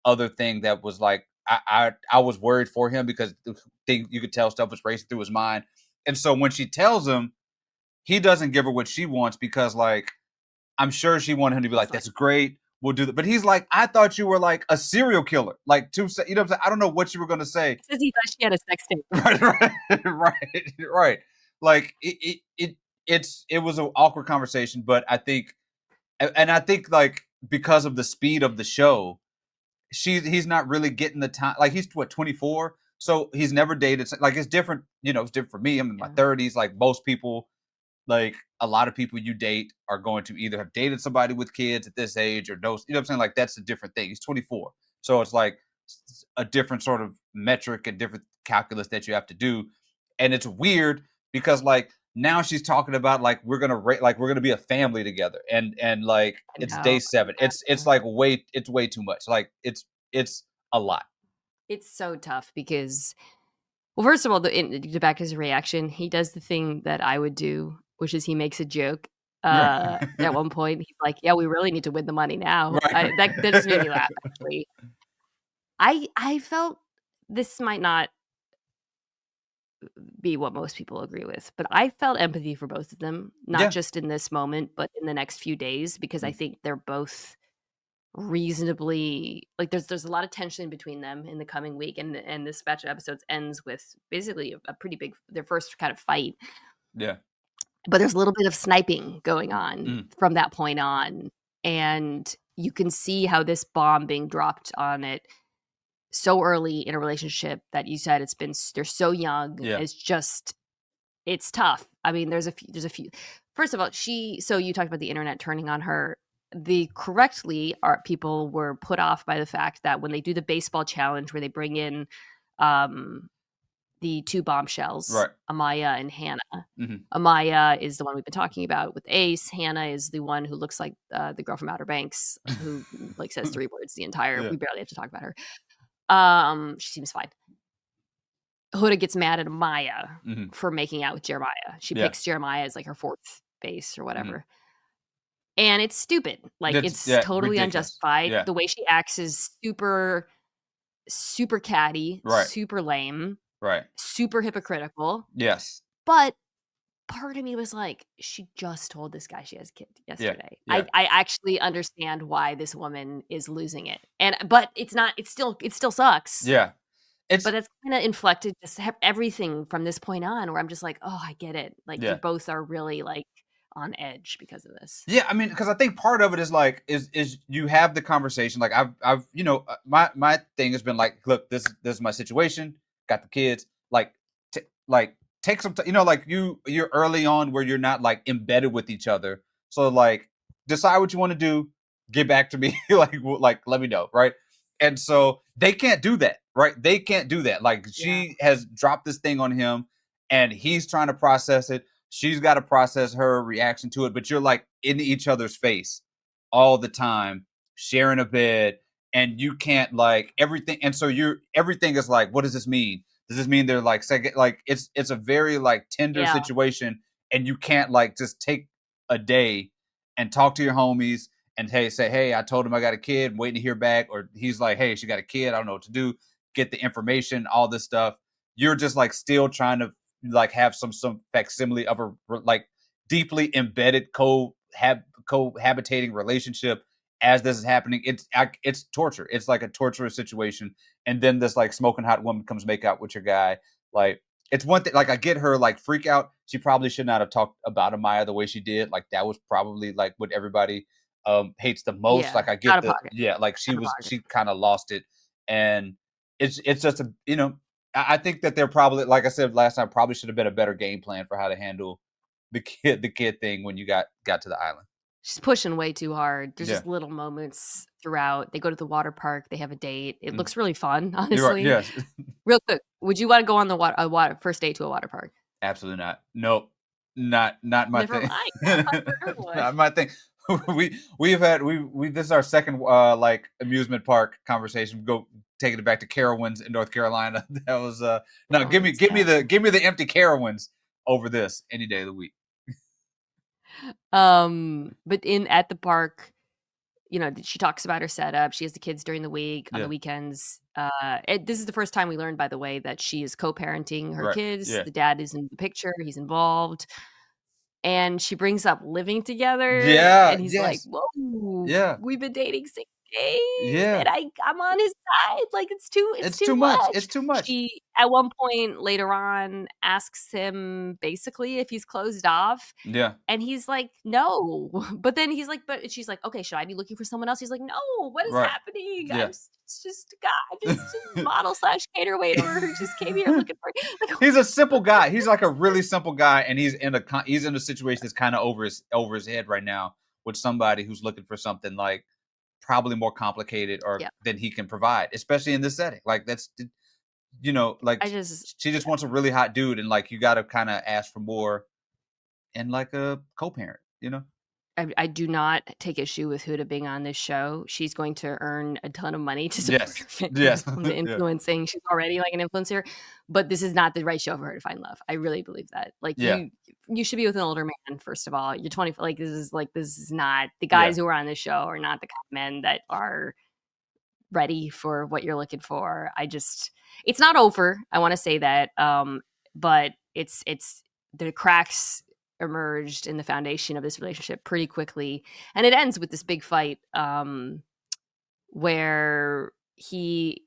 other thing that was like, I was worried for him, because the thing, you could tell stuff was racing through his mind. And so when she tells him, he doesn't give her what she wants, because, like, I'm sure she wanted him to be He's like, like, that's great, we'll do that. But he's like, I thought you were like a serial killer. Like, you know what I'm saying? I don't know what you were gonna say. he says he thought she had a sex tape. Right, right, right. Like, it was an awkward conversation, but I think, and I think, like, because of the speed of the show, he's not really getting the time. Like, he's what, 24, so he's never dated. Like, it's different. It's different for me. I'm in my Yeah. 30s. Like, most people, like, a lot of people you date are going to either have dated somebody with kids at this age, or those. You know what I'm saying? Like, that's a different thing. He's 24, so it's like a different sort of metric and different calculus that you have to do. And it's weird because, like, now she's talking about, like, we're gonna be a family together, and like, And it's how day 7. It's like it's way too much. Like, it's a lot. it's so tough because, well, first of all, to back his reaction, he does the thing that I would do, which is he makes a joke. Right. At one point, he's like, "Yeah, we really need to win the money now." That just made me laugh, Right. actually. I felt this might not be what most people agree with, but I felt empathy for both of them, not Yeah. just in this moment, but in the next few days, because I Mm. think they're both reasonably, like, there's a lot of tension between them in the coming week, and this batch of episodes ends with basically a pretty big, their first kind of fight, Yeah. but there's a little bit of sniping going on Mm. from that point on, and you can see how this bomb being dropped on it so early in a relationship that you said they're so young. Yeah. It's tough. I mean, there's a few. First of all, so you talked about the internet turning on her. the people were put off by the fact that when they do the baseball challenge where they bring in the two bombshells, Right. Amaya and Hannah. Mhm. Amaya is the one we've been talking about with Ace. Hannah is the one who looks like the girl from Outer Banks, who like says 3 words the entire. Yeah. We barely have to talk about her. She seems fine. Huda gets mad at Amaya Mhm. for making out with Jeremiah. She Yeah. picks Jeremiah as like her fourth base or Mhm. whatever. And it's stupid. Like, That's it's yeah, totally ridiculous. unjustified. Yeah. The way she acts is super, super catty, Right. super lame, Right. super hypocritical. Yes. But part of me was like, she just told this guy she has a kid Yeah. yesterday. Yeah. I actually understand why this woman is losing it. But it's not, it still sucks. Yeah. It's But it's kinda inflected just everything from this point on where I'm just like, "Oh, I get it." Like, you yeah. both are really, like, on edge because of this. Yeah, I mean, because I think part of it is like is you have the conversation. Like I've my thing has been like, look, this is my situation. Got the kids. Like take some time. Like you're early on where you're not like embedded with each other. So like decide what you want to do. Get back to me. like let me know, right? And so they can't do that, right? They can't do that. Like Yeah. she has dropped this thing on him, and he's trying to process it. She's got to process her reaction to it, but you're like in each other's face all the time, sharing a bed, and you can't like everything. And so everything is like, what does this mean? Does this mean they're like second? Like it's a very like tender Yeah. situation, and you can't like just take a day and talk to your homies and say, hey, I told him I got a kid, I'm waiting to hear back, or he's like, hey, she got a kid, I don't know what to do, get the information, all this stuff. You're just like still trying to like have some facsimile of a like deeply embedded cohabitating relationship as this is happening. It's torture. It's like a torturous situation. And then this like smoking hot woman comes make out with your guy. Like it's one thing. Like I get her like freak out. She probably should not have talked about Amaya the way she did. Like that was probably like what everybody hates the most. Yeah. Like I Out get of the pocket. yeah. Like Out of pocket. she kind of lost it, and it's just a I think that they're probably, like I said last time, probably should have been a better game plan for how to handle the kid thing when you got to the island. She's pushing way too hard. There's Yeah. just little moments throughout. They go to the water park, they have a date. It Mm. looks really fun, You're right. honestly. Yes. Real quick, would you wanna go on the water first date to a water park? Absolutely not. Nope. Not my Never thing. mind. I've heard one. Not my thing. We this is our second like amusement park conversation. Go taking it back to Carowinds in North Carolina. That was no, Carowinds, give me yeah. the empty Carowinds over this any day of the week. But at the park, she talks about her setup. She has the kids during the week, on the Yeah. weekends. This is the first time we learned, by the way, that she is co-parenting her Right. kids. Yeah. The dad is in the picture. He's involved. And she brings up living together, Yeah. and he's like, Yes. "Whoa, Yeah. we've been dating 6 days, Yeah. and I'm on his side, like, it's It's too too much. much." It's too much. She, at one point later on, asks him basically if he's closed off, Yeah. and he's like, "No." But then he's like, but she's like, "Okay, should I be looking for someone else?" He's like, "No, what is Right. happening? Yeah. It's just a guy. I'm just a model slash cater waiter who just came here looking for." Like, He's a simple guy. He's like a really simple guy, and he's in a situation that's kind of over his head right now with somebody who's looking for something like probably more complicated or yeah, than he can provide, especially in this setting. Like that's like I just she just wants a really hot dude, and like you got to kind of ask for more, and like a co-parent. I do not take issue with Huda being on this show. She's going to earn a ton of money to support Yes. her family Yes. from the Yeah. influencing. She's already like an influencer, but this is not the right show for her to find love. I really believe that. Like, Yeah. you should be with an older man, first of all. You're 20, this is not the Yeah. guys who are on this show are not the kind of men that are ready for what you're looking for. It's not over. I want to say that. But it's the cracks emerged in the foundation of this relationship pretty quickly, and it ends with this big fight where he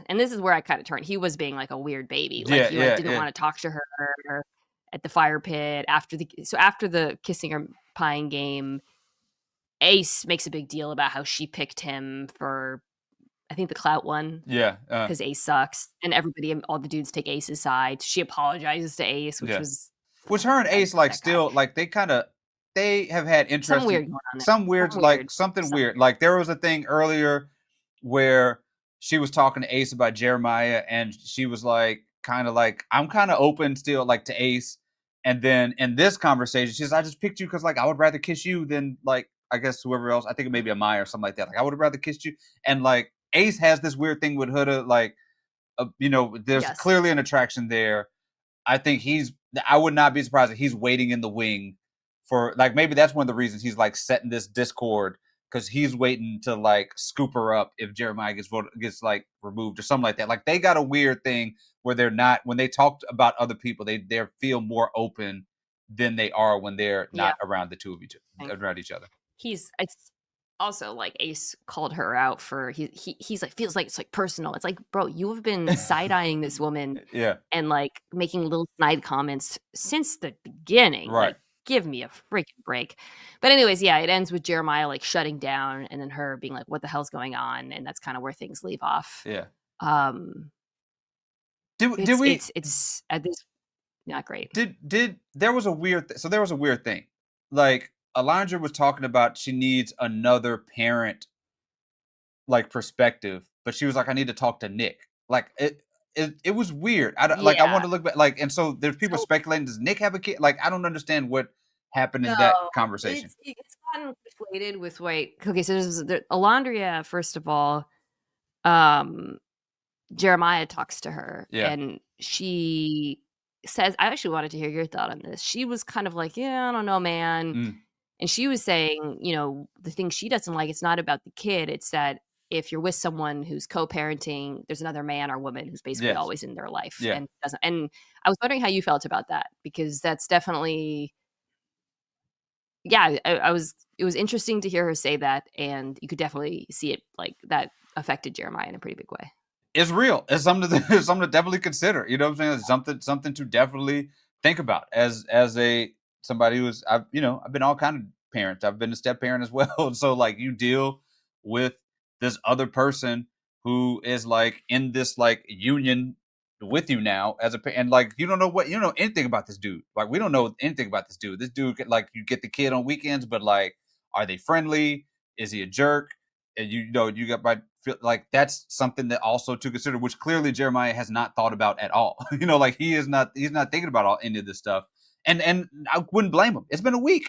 and this is where I kind of turned. He was being like a weird baby. Like Yeah. he like Yeah. didn't Yeah. want to talk to her at the fire pit after the kissing or pieing game. Ace makes a big deal about how she picked him for, I think, the clout one, Yeah. because Ace sucks, and all the dudes take Ace's side. She apologizes to Ace, which Yeah. was Which her and Ace like that guy. still like they kind of they have had Something interesting, weird going on there. some weird, Something weird. like something Something weird. weird. Like there was a thing earlier where she was talking to Ace about Jeremiah, and she was like, kind of like, I'm kind of open still, like to Ace. And then in this conversation, she says, I just picked you because like I would rather kiss you than like I guess whoever else. I think it may be Amaya or something like that. Like I would have rather kissed you. And like Ace has this weird thing with Huda, like there's Yes. clearly an attraction there. I think I would not be surprised if he's waiting in the wing for like maybe that's one of the reasons he's like setting this discord because he's waiting to like scoop her up if Jeremiah gets like removed or something like that. Like they got a weird thing where they're not when they talk about other people they feel more open than they are when they're Yeah. not around the two of each other. It's also like Ace called her out for he's like feels like it's like personal. It's like, bro, you have been side-eyeing this woman Yeah, and like making little snide comments since the beginning. right. Like, give me a freaking break. But anyways, yeah, it ends with Jeremiah like shutting down and then her being like, what the hell's going on? And that's kind of where things leave off. Yeah. Um Did we it's at this not great. did there was a so there was a weird thing. Like Alondra was talking about she needs another parent like perspective, but she was like, I need to talk to Nick. Like it was weird. I don't like I Yeah. want to look back like and so there's people So speculating, does Nick have a kid? Like I don't understand what happened no, in that conversation. it's gotten conflated with wait. Okay, so Olandria, first of all, um, Jeremiah talks to her Yeah. and she says, I actually wanted to hear your thought on this. She was kind of like, yeah, I don't know, man. Mm, And she was saying, the thing she doesn't like, it's not about the kid. It's that if you're with someone who's co-parenting, there's another man or woman who's basically yes. always in their life Yeah. and doesn't. And I was wondering how you felt about that because that's definitely, yeah. It was interesting to hear her say that, and you could definitely see it like that affected Jeremiah in a pretty big way. It's real. It's something to it's something to definitely consider. You know what I'm saying? It's something to definitely think about as a somebody who's I've been all kind of parents. I've been a step parent as well. So like you deal with this other person who is like in this like union with you now as and like you don't know anything about this dude. Like we don't know anything about this dude. This dude like you get the kid on weekends, but like are they friendly? Is he a jerk? And you got by feel like that's something that also to consider, which clearly Jeremiah has not thought about at all. Like he's not thinking about any of this stuff. And I wouldn't blame him. It's been a week.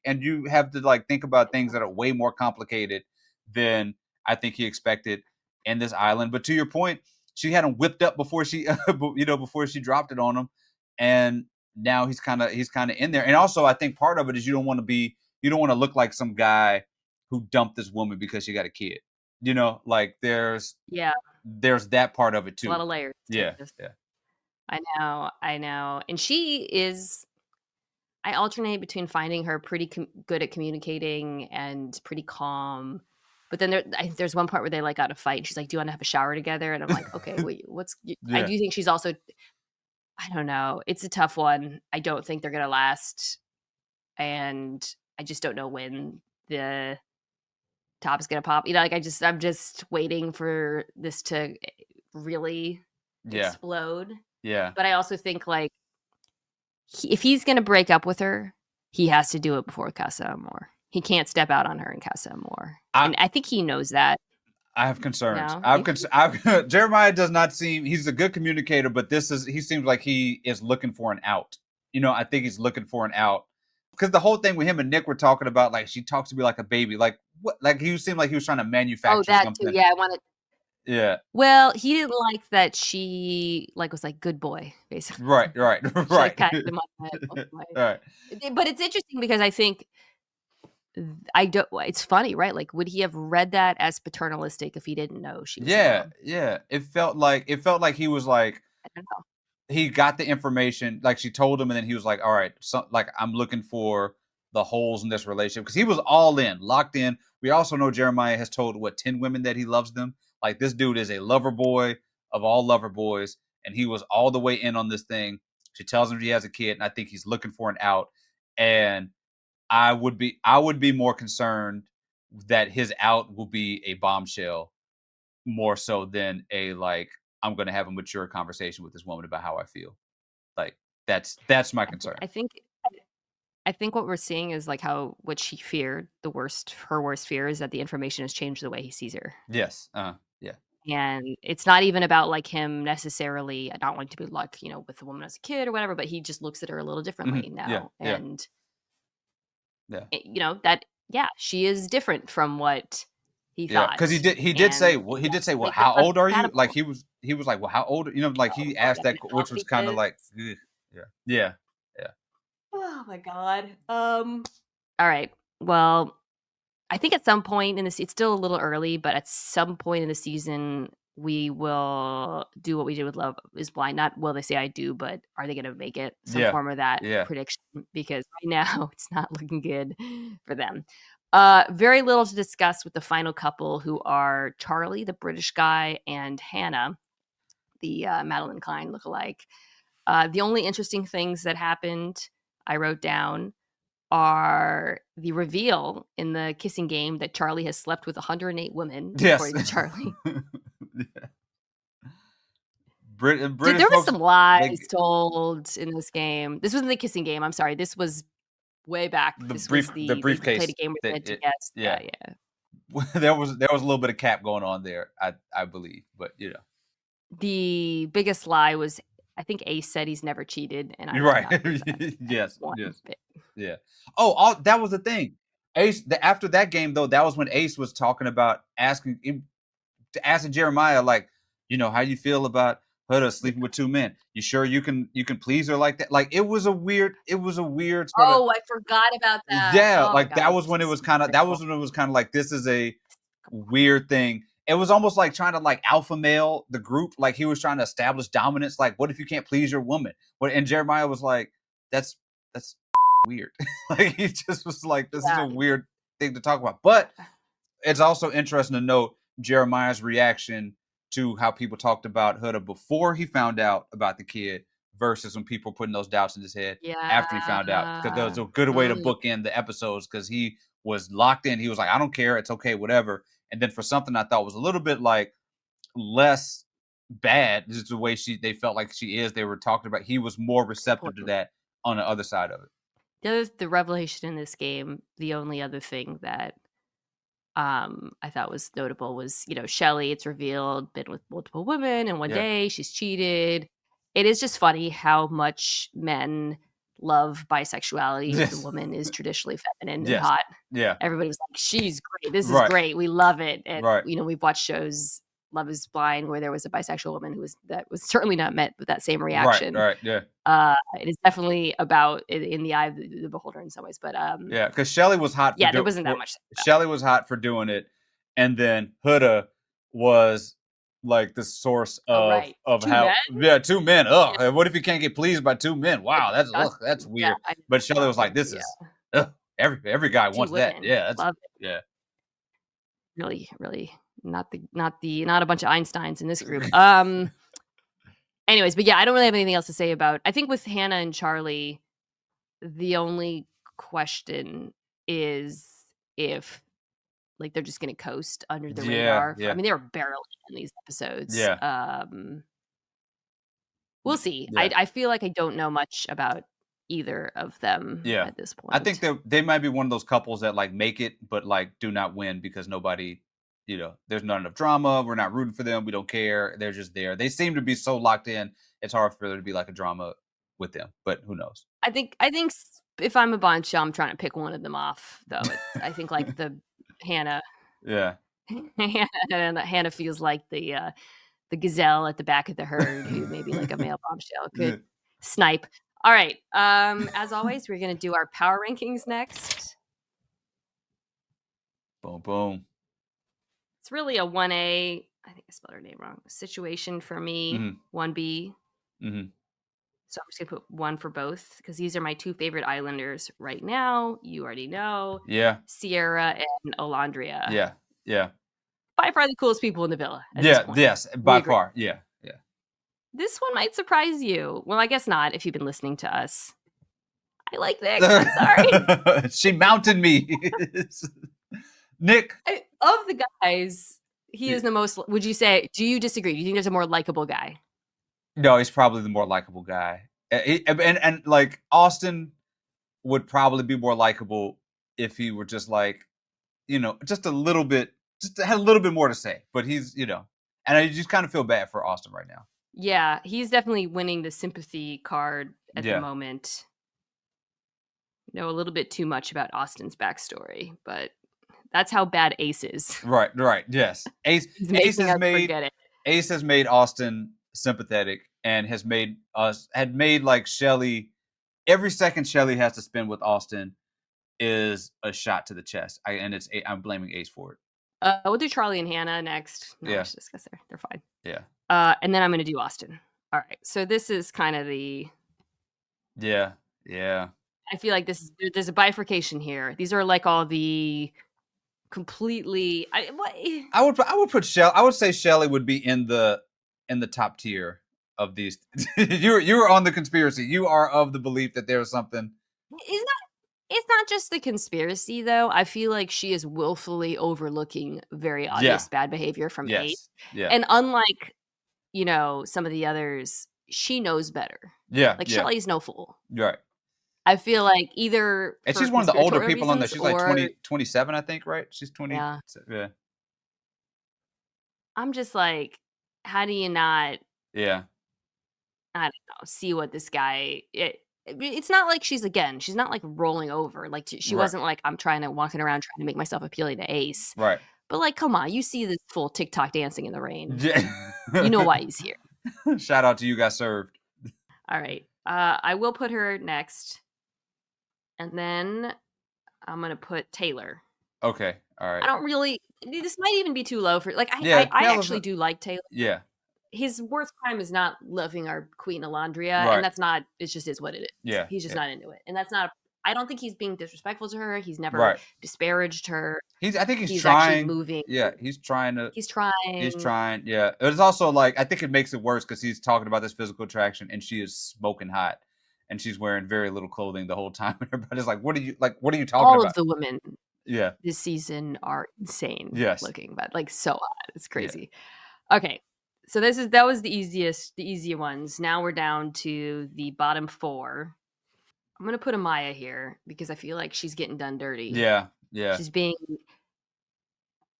And you have to like think about things that are way more complicated than I think he expected in this island. But to your point, she had him whipped up before she before she dropped it on him, and now he's kind of in there. And also, I think part of it is you don't want to look like some guy who dumped this woman because she got a kid. Like Yeah, there's that part of it a lot too. of layers to Yeah, this. yeah, I know, and she is. I alternate between finding her pretty good at communicating and pretty calm, but then there's one part where they like got a fight. And she's like, "Do you want to have a shower together?" And I'm like, "Okay, wait, I yeah, do think she's also. I don't know. It's a tough one. I don't think they're gonna last, and I just don't know when the top's gonna pop. Like I'm just waiting for this to really yeah, explode. yeah. But I also think like if he's gonna break up with her, he has to do it before Casa Amor. He can't step out on her in Casa Amor, I and I think he knows that. I have concerns. No, you Jeremiah does not seem he's a good communicator, but he seems like he is looking for an out. I think he's looking for an out because the whole thing with him and Nick were talking about like she talks to me like a baby, like what? Like he seemed like he was trying to oh, manufacture that too. something. Yeah, I wanted. Yeah, Well, he didn't like that she like was like good boy, basically. right, right, She like right, patted him on the head. Oh my. right. But it's interesting because I think I don't. It's funny, right? Like, would he have read that as paternalistic if he didn't know she was the Yeah, mom? yeah. It felt like he was like I don't know. he got the information, like she told him, and then he was like, "All right, so like I'm looking for the holes in this relationship," because he was all in, locked in. We also know Jeremiah has told 10 women that he loves them. Like this dude is a lover boy of all lover boys, and he was all the way in on this thing. She tells him he has a kid, and I think he's looking for an out. And I would be more concerned that his out will be a bombshell more so than a like I'm going to have a mature conversation with this woman about how I feel. Like that's my concern. I think. I think what we're seeing is like how what she feared, her worst fear is that the information has changed the way he sees her. Yes. Yeah. And it's not even about like him necessarily not wanting to be like, with a woman as a kid or whatever, but he just looks at her a little differently Yeah. now. Yeah. And, Yeah. that, yeah, she is different from what he Yeah, because thought. he did say, And well, he has to well, make them how old are you? Like compatible. he was like, well, how old? Like Oh, he Lord, asked I that, don't know how which old was he kind of is. like, ugh. Yeah, yeah, yeah, Oh my God. All right. Well, I think at some point in this, it's still a little early, but at some point in the season, we will do what we did with Love is Blind. Not will they say I do, but are they going to make it? Some yeah, form of that yeah. prediction, because right now it's not looking good for them. Very little to discuss with the final couple, who are Charlie, the British guy, and Hannah, the Madeline Klein lookalike. The only interesting things that happened, I wrote down, are the reveal in the kissing game that Charlie has slept with 108 women, Yes. according to Charlie. Yeah. Dude, British there was folks, some lies they told in this game. This wasn't the kissing game. I'm sorry. This was way back. This was the they played a briefcase. game where they had to It, guess. yeah. Yeah, yeah. There was a little bit of cap going on there, I believe, but The biggest lie was, I think Ace said he's never cheated, and I you're did right. not believe that Yes, one yes. bit. Yeah. Oh, that was the thing. After that game though, that was when Ace was talking about asking Jeremiah, like, how you feel about Huda sleeping with two men? You sure you can please her like that? Like it was a weird sort of, Oh, I forgot about that. yeah, Oh my like God, that was when it was kind of like, this is a weird thing. It was almost like trying to like alpha male the group, like he was trying to establish dominance. Like, what if you can't please your woman? And Jeremiah was like, that's weird. Like he just was like, this is a Yeah. weird thing to talk about. But it's also interesting to note Jeremiah's reaction to how people talked about Huda before he found out about the kid versus when people were putting those doubts in his head after he found out. Because there was Yeah. a good way to bookend the episodes, because he was locked in. He was like, I don't care. It's okay, whatever. And then for something I thought was a little bit like less bad, just the way they felt like she is, they were talking about, he was more receptive to Point. that on the other side of it. The revelation in this game, the only other thing that I thought was notable was, Chelley, it's revealed, been with multiple women in one Yeah. day, she's cheated. It is just funny how much men love bisexuality if the Yes. woman is traditionally feminine and Yes. hot. Yeah. Everybody was like, she's great. This is Right. great. We love it. And, Right. we've watched shows, Love is Blind, where there was a bisexual woman that was certainly not met with that same reaction. Right. Yeah. It is definitely about in the eye of the beholder in some ways, but yeah, because Chelley was hot. Yeah, there wasn't that much. Chelley was hot for doing it, and then Huda was like the source of Two how men? two men. Ugh, what if you can't get pleased by two men? Wow, that's weird. Yeah, but Chelley was like, this is every guy two wants women. that. Yeah, that's Love it. yeah. Really, really not a bunch of Einsteins in this group. Anyways, but yeah, I don't really have anything else to say about. I think with Hannah and Charlie, the only question is if like they're just gonna coast under the radar. Yeah. I mean, they were barely in these episodes. Yeah. We'll see. Yeah. I feel like I don't know much about either of them at this point. I think they might be one of those couples that like make it, but like do not win because nobody, there's not enough drama. We're not rooting for them. We don't care. They're just there. They seem to be so locked in. It's hard for there to be like a drama with them, but who knows? I think if I'm a bunch, I'm trying to pick one of them off though. I think like the Hannah. Yeah. Hannah feels like the gazelle at the back of the herd who maybe like a male bombshell could snipe. All right. As always, we're going to do our power rankings next. Boom, boom. It's really a 1A. I think I spelled her name wrong. Situation for me, 1B. Mm-hmm. So I'm just going to put 1 for both because these are my 2 favorite Islanders right now. You already know. Yeah. Sierra and Olandria. Yeah. Yeah. By far the coolest people in the villa. Yes. By far. Yeah. Yeah. This one might surprise you. Well, I guess not if you've been listening to us. I like Nick. I'm sorry. She mounted me. Nick. Of the guys, he is the most. Would you say? Do you disagree? Do you think there's a more likable guy? No, he's probably the more likable guy. And like Austin would probably be more likable if he were just like, just a little bit, just had a little bit more to say. But he's, and I just kind of feel bad for Austin right now. Yeah, he's definitely winning the sympathy card at the Yeah. moment. Know a little bit too much about Austin's backstory, but that's how bad Ace is. Right, yes. He's making us forget it. Ace has made Austin sympathetic and had made like Chelley, every second Chelley has to spend with Austin is a shot to the chest. I'm blaming Ace for it. We'll do Charlie and Hannah next. No, let's discuss there. They're fine. Yeah. And then I'm going to do Austin. All right. So this is kind of the. Yeah. I feel like there's a bifurcation here. These are like all the completely. I would put Chelley. I would say Chelley would be in the top tier of these. You're on the conspiracy. You are of the belief that there's something. It's not just the conspiracy, though. I feel like she is willfully overlooking very obvious bad behavior from Ace. Yeah. And unlike, some of the others, she knows better. Yeah. Like, Shelley's no fool. Right. I feel like either. And she's one of the older people on there. She's like 27, I think, right? She's 20. Yeah. I'm just like, how do you not. Yeah. I don't know. See what this guy. It's not like she's not like rolling over. Like she wasn't like, I'm walking around trying to make myself appealing to Ace. Right. But like, come on, you see this full TikTok dancing in the rain. Yeah. You know why he's here. Shout out to You Got Served. All right. I will put her next. And then I'm going to put Taylor. Okay. All right. I don't really, this might even be too low for, like, I actually do like Taylor. Yeah. His worst crime is not loving our queen Olandria, and that's not. It just is what it is. Yeah, he's just not into it, and that's not. I don't think he's being disrespectful to her. He's never disparaged her. I think he's trying. Moving. Yeah, he's trying to. He's trying. Yeah, it's also like I think it makes it worse because he's talking about this physical attraction, and she is smoking hot, and she's wearing very little clothing the whole time. And everybody's like, "What are you talking about?" All of the women, yeah, this season are insane. Yes, looking, but like so hot. It's crazy. Yeah. Okay. So that was the easy ones. Now we're down to the bottom 4. I'm gonna put Amaya here because I feel like she's getting done dirty. Yeah. She's being.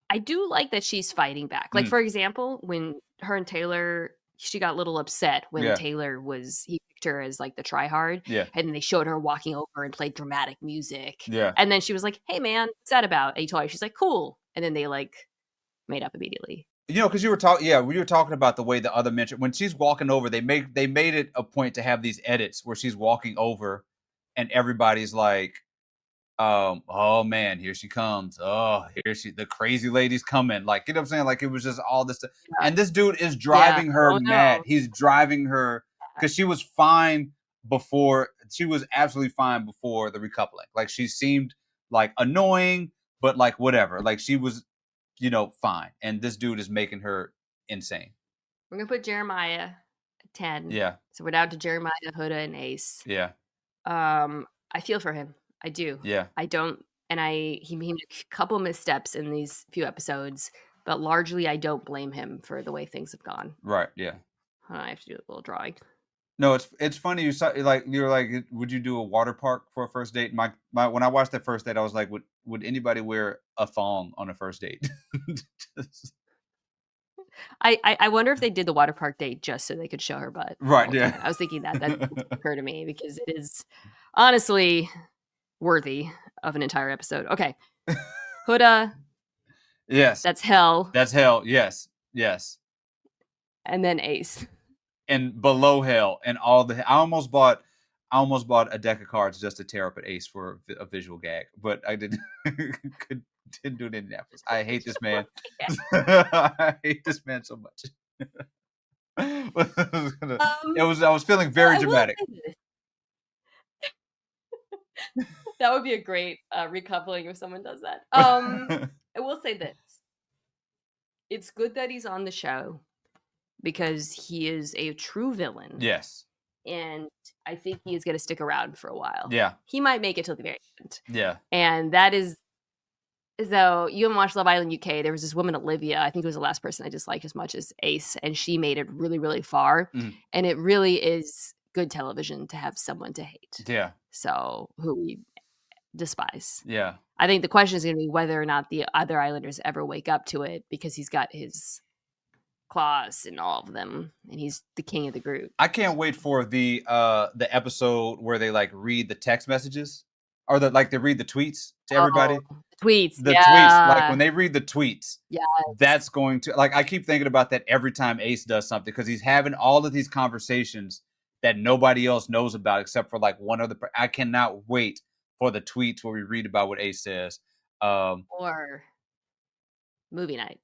I do like that she's fighting back. Like for example, when her and Taylor, she got a little upset when Taylor he picked her as like the tryhard. Yeah. And they showed her walking over and played dramatic music. Yeah. And then she was like, "Hey man, what's that about?" And he told her, she's like, "Cool." And then they like made up immediately. Because we were talking about the way the other mentioned when she's walking over, they made it a point to have these edits where she's walking over, and everybody's like, "Oh man, here she comes! Oh, the crazy lady's coming!" Like, you know what I'm saying? Like it was just all this stuff, and this dude is driving her mad. He's driving her because she was fine before. She was absolutely fine before the recoupling. Like she seemed like annoying, but like whatever. Like she was. Fine. And this dude is making her insane. We're going to put Jeremiah at 10. Yeah. So we're down to Jeremiah, Huda, and Ace. Yeah. I feel for him. I do. Yeah. I don't. And he made a couple missteps in these few episodes, but largely I don't blame him for the way things have gone. Right. Yeah. I have to do a little drawing. No, it's funny. You're like, would you do a water park for a first date? My when I watched that first date, I was like, would anybody wear a thong on a first date? I wonder if they did the water park date just so they could show her butt. Right. Yeah. I was thinking that occurred to me because it is honestly worthy of an entire episode. Okay, Huda. Yes. That's hell. That's hell. Yes. Yes. And then Ace. And below hell, and all the I almost bought a deck of cards just to tear up at Ace for a visual gag, but I didn't do it in Indianapolis. I hate this man. I hate this man so much. I was feeling very dramatic. That would be a great recoupling if someone does that. I will say this: it's good that he's on the show. Because he is a true villain. Yes. And I think he is going to stick around for a while. Yeah. He might make it till the very end. Yeah. And that is, though, you haven't watched Love Island UK, there was this woman, Olivia, I think it was the last person I disliked as much as Ace, and she made it really, really far. Mm-hmm. And it really is good television to have someone to hate. Yeah. So who we despise. Yeah. I think the question is going to be whether or not the other Islanders ever wake up to it, because he's got his claws in all of them, and he's the king of the group. I can't wait for the episode where they like read the text messages, or they read the tweets to everybody. Tweets. The tweets, like when they read the tweets, that's going to, like, I keep thinking about that every time Ace does something, because he's having all of these conversations that nobody else knows about except for like one other. I cannot wait for the tweets where we read about what Ace says. Or movie night.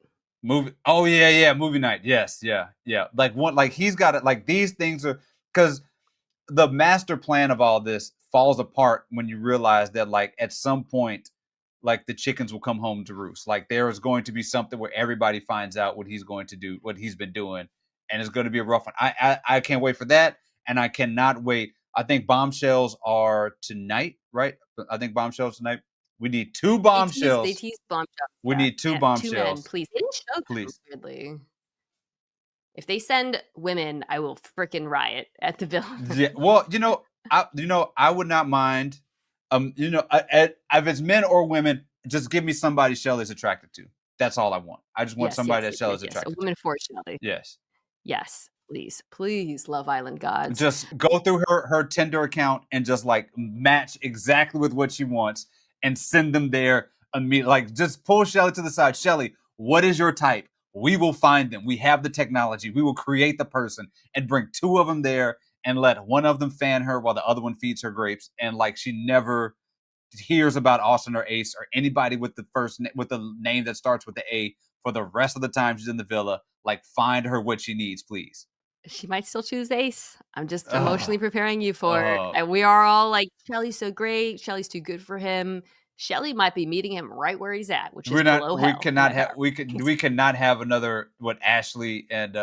Oh yeah, movie night. Yes, yeah. Like he's got it. Like these things are, because the master plan of all this falls apart when you realize that, like, at some point, like, the chickens will come home to roost. Like, there is going to be something where everybody finds out what he's going to do, what he's been doing, and it's going to be a rough one. I can't wait for that, and I cannot wait. I think bombshells are tonight, right? I think bombshells tonight. We need 2 bombshells. They teased bombshells. We need 2 bombshells. 2 men, please. They didn't show them, weirdly. If they send women, I will freaking riot at the villa. Yeah, well, I would not mind. If it's men or women, just give me somebody Chelley's attracted to. That's all I want. I just want somebody that Chelley's attracted to. A woman for Chelley. Yes, please, Love Island gods. Just go through her Tinder account and just like match exactly with what she wants and send them there immediately. Like, just pull Chelley to the side. Chelley, what is your type? We will find them. We have the technology. We will create the person and bring 2 of them there and let one of them fan her while the other one feeds her grapes. And like, she never hears about Austin or Ace or anybody with the name that starts with the A for the rest of the time she's in the villa. Like, find her what she needs, please. She might still choose Ace. I'm just emotionally preparing you for it. And we are all like, Chelley's so great. Chelley's too good for him. Chelley might be meeting him right where he's at, which is below hell. We cannot have another Ashley and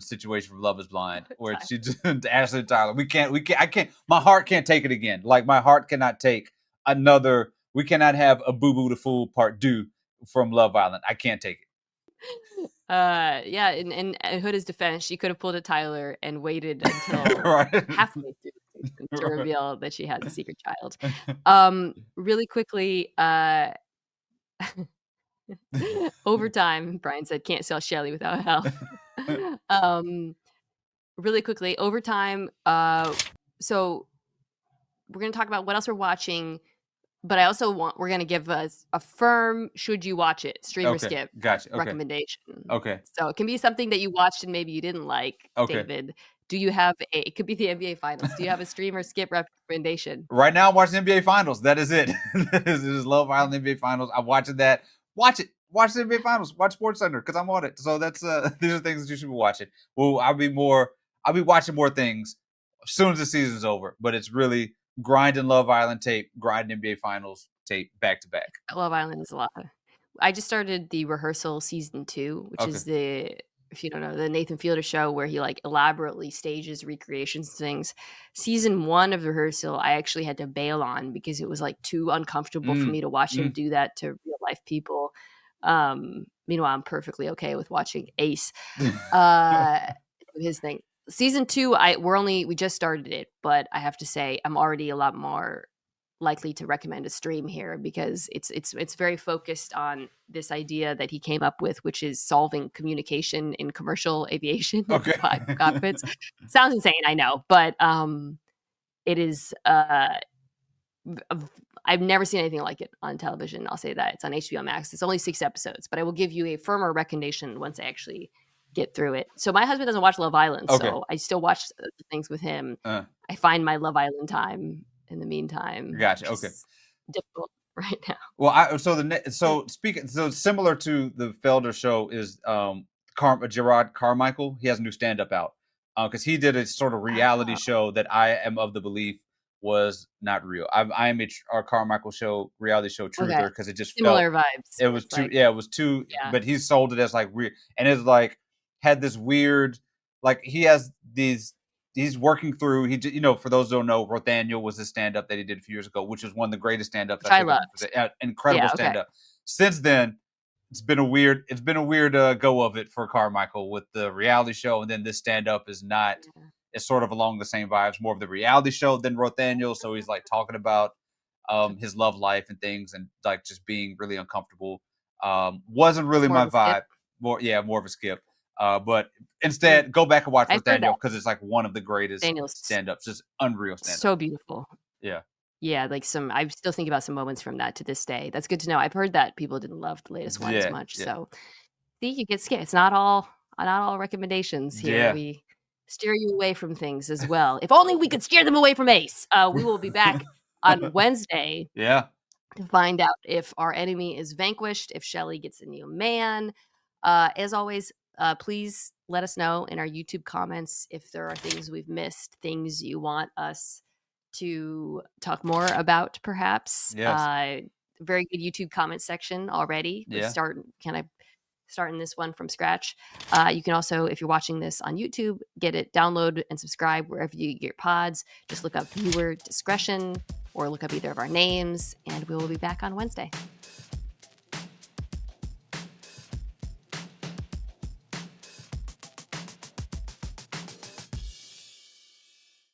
situation from Love Is Blind where she just Ashley and Tyler. I can't. My heart can't take it again. Like, my heart cannot take another. We cannot have a Boo Boo the Fool Part 2 from Love Island. I can't take it. Yeah, in Huda's defense, she could have pulled a Tyler and waited until halfway through to reveal that she has a secret child. Really quickly, overtime, Brian said, can't sell Chelley without help. Really quickly, overtime. So we're going to talk about what else we're watching. But I also we're going to give us a firm, should you watch it, stream or skip recommendation. Okay. So it can be something that you watched and maybe you didn't like, David. Do you have it could be the NBA Finals. Do you have a stream or skip recommendation? Right now, I'm watching NBA Finals. That is it. This is Love Island NBA Finals. I'm watching that. Watch it. Watch the NBA Finals. Watch SportsCenter because I'm on it. So that's these are things that you should be watching. Well, I'll be watching more things as soon as the season's over. But it's really grinding Love Island tape, grinding NBA Finals tape back to back. Love Island is a lot. I just started the rehearsal season 2, which is if you don't know, the Nathan Fielder show where he like elaborately stages recreations things. Season 1 of rehearsal, I actually had to bail on because it was like too uncomfortable for me to watch him do that to real life people. Meanwhile, I'm perfectly okay with watching Ace his thing. Season 2, we just started it, but I have to say I'm already a lot more likely to recommend a stream here because it's very focused on this idea that he came up with, which is solving communication in commercial aviation cockpits. Sounds insane, I know, but it is. I've never seen anything like it on television. I'll say that. It's on HBO Max. It's only 6 episodes, but I will give you a firmer recommendation once I actually get through it. So my husband doesn't watch Love Island, so I still watch the things with him. I find my Love Island time in the meantime. Gotcha. Okay. Difficult right now. Well, so similar to the Felder show is Gerard Carmichael. He has a new stand-up out because he did a sort of reality show that I am of the belief was not real. I am our Carmichael show reality show truther because it just similar vibes. It was too. It was too. But he sold it as like weird, and it's like had this weird, like he has these. He's working through. For those who don't know, Rothaniel was a stand-up that he did a few years ago, which was one of the greatest stand-ups I loved. Incredible stand-up. Since then, it's been a weird go of it for Carmichael with the reality show, and then this stand-up is not. is sort of along the same vibes, more of the reality show than Rothaniel. So he's like talking about his love life and things, and like just being really uncomfortable. Wasn't really my vibe. More of a skip. But instead, go back and watch Rothaniel because it's like one of the greatest stand-ups. Just unreal stand-up. So beautiful. Yeah. Yeah, like I still think about some moments from that to this day. That's good to know. I've heard that people didn't love the latest one as much. So see, you get scared. It's not all recommendations here. Yeah. We steer you away from things as well. If only we could steer them away from Ace. We will be back on Wednesday. Yeah. To find out if our enemy is vanquished, if Chelley gets a new man. As always, please let us know in our YouTube comments if there are things we've missed, things you want us to talk more about, perhaps. Yes. Very good YouTube comment section already. We're starting this one from scratch. You can also, if you're watching this on YouTube, get it, download and subscribe wherever you get your pods. Just look up viewer discretion or look up either of our names, and we will be back on Wednesday.